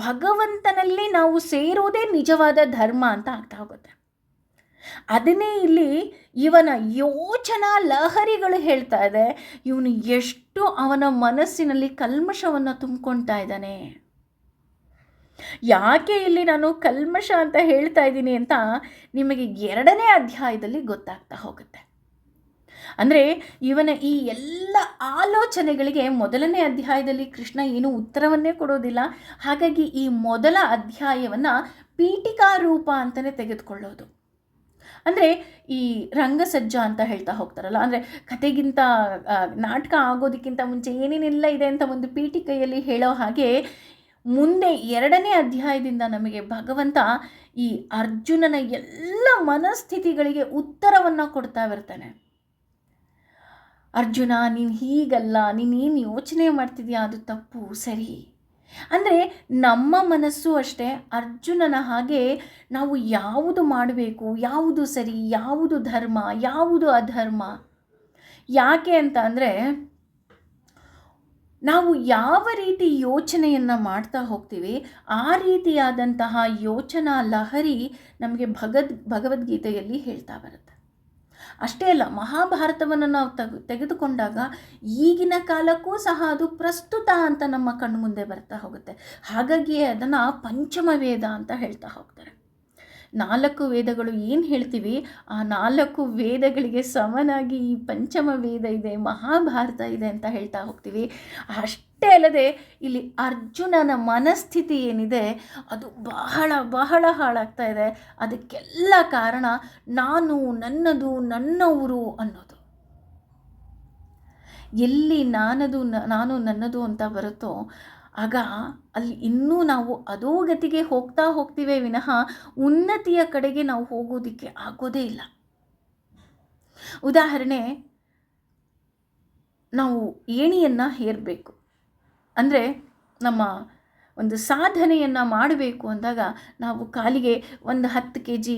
ಭಗವಂತನಲ್ಲಿ ನಾವು ಸೇರೋದೇ ನಿಜವಾದ ಧರ್ಮ ಅಂತ ಆಗ್ತಾ ಹೋಗುತ್ತೆ. ಅದನ್ನೇ ಇಲ್ಲಿ ಇವನ ಯೋಚನಾ ಲಹರಿಗಳು ಹೇಳ್ತಾ ಇದೆ, ಇವನು ಎಷ್ಟು ಅವನ ಮನಸ್ಸಿನಲ್ಲಿ ಕಲ್ಮಶವನ್ನು ತುಂಬಿಕೊಳ್ತಾ ಇದ್ದಾನೆ. ಯಾಕೆ ಇಲ್ಲಿ ನಾನು ಕಲ್ಮಶ ಅಂತ ಹೇಳ್ತಾ ಇದ್ದೀನಿ ಅಂತ ನಿಮಗೆ 2ನೇ ಅಧ್ಯಾಯದಲ್ಲಿ ಗೊತ್ತಾಗ್ತಾ ಹೋಗುತ್ತೆ. ಅಂದರೆ ಇವನ ಈ ಎಲ್ಲ ಆಲೋಚನೆಗಳಿಗೆ 1ನೇ ಅಧ್ಯಾಯದಲ್ಲಿ ಕೃಷ್ಣ ಏನೂ ಉತ್ತರವನ್ನೇ ಕೊಡೋದಿಲ್ಲ. ಹಾಗಾಗಿ ಈ ಮೊದಲ ಅಧ್ಯಾಯವನ್ನು ಪೀಠಿಕಾ ರೂಪ ಅಂತಲೇ ತೆಗೆದುಕೊಳ್ಳೋದು. ಅಂದರೆ ಈ ರಂಗಸಜ್ಜ ಅಂತ ಹೇಳ್ತಾ ಹೋಗ್ತಾರಲ್ಲ, ಅಂದರೆ ಕತೆಗಿಂತ ನಾಟಕ ಆಗೋದಕ್ಕಿಂತ ಮುಂಚೆ ಏನೇನೆಲ್ಲ ಇದೆ ಅಂತ ಒಂದು ಪೀಠಿಕೆಯಲ್ಲಿ ಹೇಳೋ ಹಾಗೆ ಮುಂದೆ 2ನೇ ಅಧ್ಯಾಯದಿಂದ ನಮಗೆ ಭಗವಂತ ಈ ಅರ್ಜುನನ ಎಲ್ಲ ಮನಸ್ಥಿತಿಗಳಿಗೆ ಉತ್ತರವನ್ನು ಕೊಡ್ತಾ ಬರ್ತಾನೆ. ಅರ್ಜುನ, ನೀನು ಹೀಗಲ್ಲ, ನೀನೇನು ಯೋಚನೆ ಮಾಡ್ತಿದ್ಯಾ ಅದು ತಪ್ಪು, ಸರಿ. ಅಂದರೆ ನಮ್ಮ ಮನಸ್ಸು ಅಷ್ಟೇ ಅರ್ಜುನನ ಹಾಗೆ ನಾವು ಯಾವುದು ಮಾಡಬೇಕು, ಯಾವುದು ಸರಿ, ಯಾವುದು ಧರ್ಮ, ಯಾವುದು ಅಧರ್ಮ. ಯಾಕೆ ಅಂತ ಅಂದರೆ ನಾವು ಯಾವ ರೀತಿ ಯೋಚನೆಯನ್ನು ಮಾಡ್ತಾ ಹೋಗ್ತೀವಿ ಆ ರೀತಿಯಾದಂತಹ ಯೋಚನಾ ಲಹರಿ ನಮಗೆ ಭಗವದ್ಗೀತೆಯಲ್ಲಿ ಹೇಳ್ತಾ ಬರುತ್ತೆ. ಅಷ್ಟೇ ಅಲ್ಲ, ಮಹಾಭಾರತವನ್ನು ನಾವು ತೆಗೆದುಕೊಂಡಾಗ ಈಗಿನ ಕಾಲಕ್ಕೂ ಸಹ ಅದು ಪ್ರಸ್ತುತ ಅಂತ ನಮ್ಮ ಕಣ್ಣು ಮುಂದೆ ಬರ್ತಾ ಹೋಗುತ್ತೆ. ಹಾಗಾಗಿ ಅದನ್ನು ಪಂಚಮ ವೇದ ಅಂತ ಹೇಳ್ತಾ ಹೋಗ್ತಾರೆ. 4 ವೇದಗಳು ಏನು ಹೇಳ್ತೀವಿ ಆ 4 ವೇದಗಳಿಗೆ ಸಮನಾಗಿ ಈ ಪಂಚಮ ವೇದ ಇದೆ, ಮಹಾಭಾರತ ಇದೆ ಅಂತ ಹೇಳ್ತಾ ಹೋಗ್ತೀವಿ. ಅಷ್ಟೇ ಅಲ್ಲದೆ ಇಲ್ಲಿ ಅರ್ಜುನನ ಮನಸ್ಥಿತಿ ಏನಿದೆ ಅದು ಬಹಳ ಬಹಳ ಹಾಳಾಗ್ತಾ ಇದೆ. ಅದಕ್ಕೆಲ್ಲ ಕಾರಣ ನಾನು, ನನ್ನದು, ನನ್ನವರು ಅನ್ನೋದು. ಎಲ್ಲಿ ನಾನು ನನ್ನದು ಅಂತ ಬರುತ್ತೋ ಆಗ ಅಲ್ಲಿ ಇನ್ನೂ ನಾವು ಅಧೋಗತಿಗೆ ಹೋಗ್ತೀವೇ ವಿನಃ ಉನ್ನತಿಯ ಕಡೆಗೆ ನಾವು ಹೋಗೋದಕ್ಕೆ ಆಗೋದೇ ಇಲ್ಲ. ಉದಾಹರಣೆ, ನಾವು ಏಣಿಯನ್ನು ಹೇರಬೇಕು ಅಂದರೆ ನಮ್ಮ ಒಂದು ಸಾಧನೆಯನ್ನು ಮಾಡಬೇಕು ಅಂದಾಗ ನಾವು ಕಾಲಿಗೆ ಒಂದು 10 kg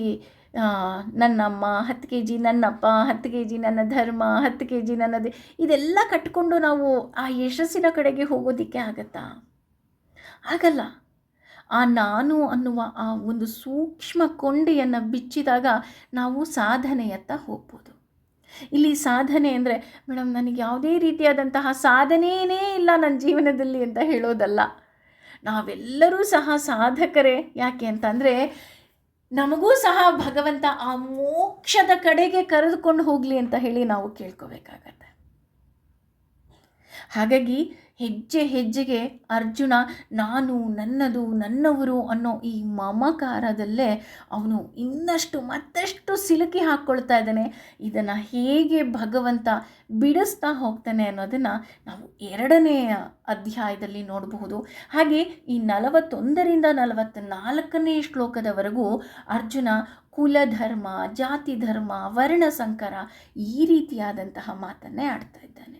ನನ್ನಮ್ಮ, 10 kg ನನ್ನಪ್ಪ, 10 kg ನನ್ನ ಧರ್ಮ, 10 kg ನನ್ನದೇ, ಇದೆಲ್ಲ ಕಟ್ಕೊಂಡು ನಾವು ಆ ಯಶಸ್ಸಿನ ಕಡೆಗೆ ಹೋಗೋದಕ್ಕೆ ಆಗತ್ತಾ? ಆಗಲ್ಲ. ಆ ನಾನು ಅನ್ನುವ ಆ ಒಂದು ಸೂಕ್ಷ್ಮ ಕೊಂಡಿಯನ್ನು ಬಿಚ್ಚಿದಾಗ ನಾವು ಸಾಧನೆಯತ್ತ ಹೋಗ್ಬೋದು. ಇಲ್ಲಿ ಸಾಧನೆ ಅಂದರೆ, ಮೇಡಮ್ ನನಗೆ ಯಾವುದೇ ರೀತಿಯಾದಂತಹ ಸಾಧನೆಯೇ ಇಲ್ಲ ನನ್ನ ಜೀವನದಲ್ಲಿ ಅಂತ ಹೇಳೋದಲ್ಲ. ನಾವೆಲ್ಲರೂ ಸಹ ಸಾಧಕರೇ. ಯಾಕೆ ಅಂತಂದರೆ ನಮಗೂ ಸಹ ಭಗವಂತ ಆ ಮೋಕ್ಷದ ಕಡೆಗೆ ಕರೆದುಕೊಂಡು ಹೋಗಲಿ ಅಂತ ಹೇಳಿ ನಾವು ಕೇಳ್ಕೋಬೇಕಾಗತ್ತೆ. ಹಾಗಾಗಿ ಹೆಜ್ಜೆ ಹೆಜ್ಜೆಗೆ ಅರ್ಜುನ ನಾನು, ನನ್ನದು, ನನ್ನವರು ಅನ್ನೋ ಈ ಮಮಕಾರದಲ್ಲೇ ಅವನು ಮತ್ತಷ್ಟು ಸಿಲುಕಿ ಹಾಕ್ಕೊಳ್ತಾ ಇದ್ದಾನೆ. ಇದನ್ನು ಹೇಗೆ ಭಗವಂತ ಬಿಡಿಸ್ತಾ ಹೋಗ್ತಾನೆ ಅನ್ನೋದನ್ನು ನಾವು 2ನೇ ಅಧ್ಯಾಯದಲ್ಲಿ ನೋಡಬಹುದು. ಹಾಗೆ ಈ 41ರಿಂದ 44ನೇ ಶ್ಲೋಕದವರೆಗೂ ಅರ್ಜುನ ಕುಲಧರ್ಮ, ಜಾತಿ ಧರ್ಮ, ವರ್ಣ ಸಂಕರ ಈ ರೀತಿಯಾದಂತಹ ಮಾತನ್ನೇ ಆಡ್ತಾ ಇದ್ದಾನೆ.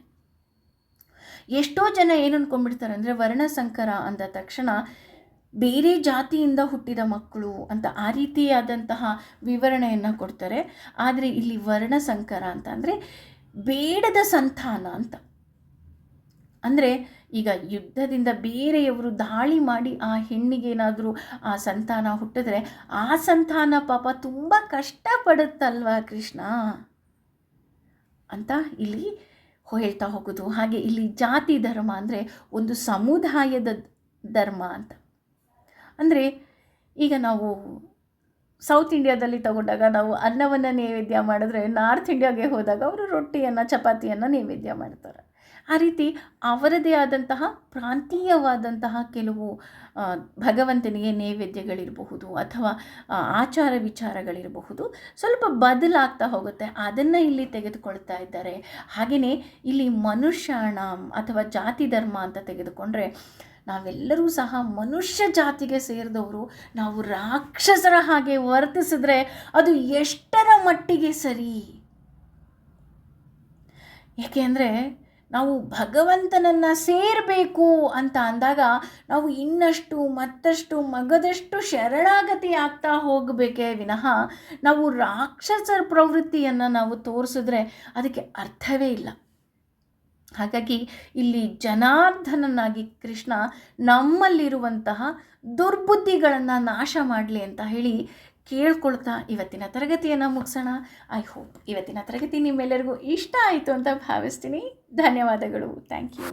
ಎಷ್ಟೋ ಜನ ಏನು ಅಂದ್ಕೊಂಡ್ಬಿಡ್ತಾರೆ ಅಂದರೆ ವರ್ಣಸಂಕರ ಅಂದ ತಕ್ಷಣ ಬೇರೆ ಜಾತಿಯಿಂದ ಹುಟ್ಟಿದ ಮಕ್ಕಳು ಅಂತ ಆ ರೀತಿಯಾದಂತಹ ವಿವರಣೆಯನ್ನು ಕೊಡ್ತಾರೆ. ಆದರೆ ಇಲ್ಲಿ ವರ್ಣಸಂಕರ ಅಂತ ಅಂದರೆ ಬೇಡದ ಸಂತಾನ ಅಂತ. ಅಂದರೆ ಈಗ ಯುದ್ಧದಿಂದ ಬೇರೆಯವರು ದಾಳಿ ಮಾಡಿ ಆ ಹೆಣ್ಣಿಗೇನಾದರೂ ಆ ಸಂತಾನ ಹುಟ್ಟಿದ್ರೆ ಆ ಸಂತಾನ ಪಾಪ ತುಂಬ ಕಷ್ಟಪಡುತ್ತಲ್ವಾ ಕೃಷ್ಣ ಅಂತ ಇಲ್ಲಿ ಹೇಳ್ತಾ ಹೋಗೋದು. ಹಾಗೆ ಇಲ್ಲಿ ಜಾತಿ ಧರ್ಮ ಅಂದರೆ ಒಂದು ಸಮುದಾಯದ ಧರ್ಮ ಅಂತ. ಅಂದರೆ ಈಗ ನಾವು ಸೌತ್ ಇಂಡಿಯಾದಲ್ಲಿ ತಗೊಂಡಾಗ ನಾವು ಅನ್ನವನ್ನು ನೈವೇದ್ಯ ಮಾಡಿದ್ರೆ ನಾರ್ತ್ ಇಂಡಿಯಾಗೆ ಹೋದಾಗ ಅವರು ರೊಟ್ಟಿಯನ್ನು ಚಪಾತಿಯನ್ನು ನೈವೇದ್ಯ ಮಾಡ್ತಾರೆ. ಆ ರೀತಿ ಅವರದೇ ಆದಂತಹ ಪ್ರಾಂತೀಯವಾದಂತಹ ಕೆಲವು ಭಗವಂತನಿಗೆ ನೈವೇದ್ಯಗಳಿರಬಹುದು ಅಥವಾ ಆಚಾರ ವಿಚಾರಗಳಿರಬಹುದು, ಸ್ವಲ್ಪ ಬದಲಾಗ್ತಾ ಹೋಗುತ್ತೆ. ಅದನ್ನು ಇಲ್ಲಿ ತೆಗೆದುಕೊಳ್ತಾ ಇದ್ದಾರೆ. ಹಾಗೆಯೇ ಇಲ್ಲಿ ಮನುಷ್ಯಾಣ ಅಥವಾ ಜಾತಿ ಧರ್ಮ ಅಂತ ತೆಗೆದುಕೊಂಡ್ರೆ, ನಾವೆಲ್ಲರೂ ಸಹ ಮನುಷ್ಯ ಜಾತಿಗೆ ಸೇರಿದವರು. ನಾವು ರಾಕ್ಷಸರ ಹಾಗೆ ವರ್ತಿಸಿದ್ರೆ ಅದು ಎಷ್ಟರ ಮಟ್ಟಿಗೆ ಸರಿ? ಏಕೆಂದರೆ ನಾವು ಭಗವಂತನನ್ನು ಸೇರಬೇಕು ಅಂತ ಅಂದಾಗ ನಾವು ಇನ್ನಷ್ಟು ಮತ್ತಷ್ಟು ಮಗದಷ್ಟು ಶರಣಾಗತಿ ಆಗ್ತಾ ಹೋಗಬೇಕೇ ವಿನಃ ನಾವು ರಾಕ್ಷಸರ ಪ್ರವೃತ್ತಿಯನ್ನು ನಾವು ತೋರಿಸಿದ್ರೆ ಅದಕ್ಕೆ ಅರ್ಥವೇ ಇಲ್ಲ. ಹಾಗಾಗಿ ಇಲ್ಲಿ ಜನಾರ್ದನನಾಗಿ ಕೃಷ್ಣ ನಮ್ಮಲ್ಲಿರುವಂತಹ ದುರ್ಬುದ್ಧಿಗಳನ್ನು ನಾಶ ಮಾಡಲಿ ಅಂತ ಹೇಳಿ ಕೇಳ್ಕೊಳ್ತಾ ಇವತ್ತಿನ ತರಗತಿಯನ್ನು ಮುಗಿಸೋಣ. ಐ ಹೋಪ್ ಇವತ್ತಿನ ತರಗತಿ ನಿಮ್ಮೆಲ್ಲರಿಗೂ ಇಷ್ಟ ಆಯಿತು ಅಂತ ಭಾವಿಸ್ತೀನಿ. ಧನ್ಯವಾದಗಳು. Thank you.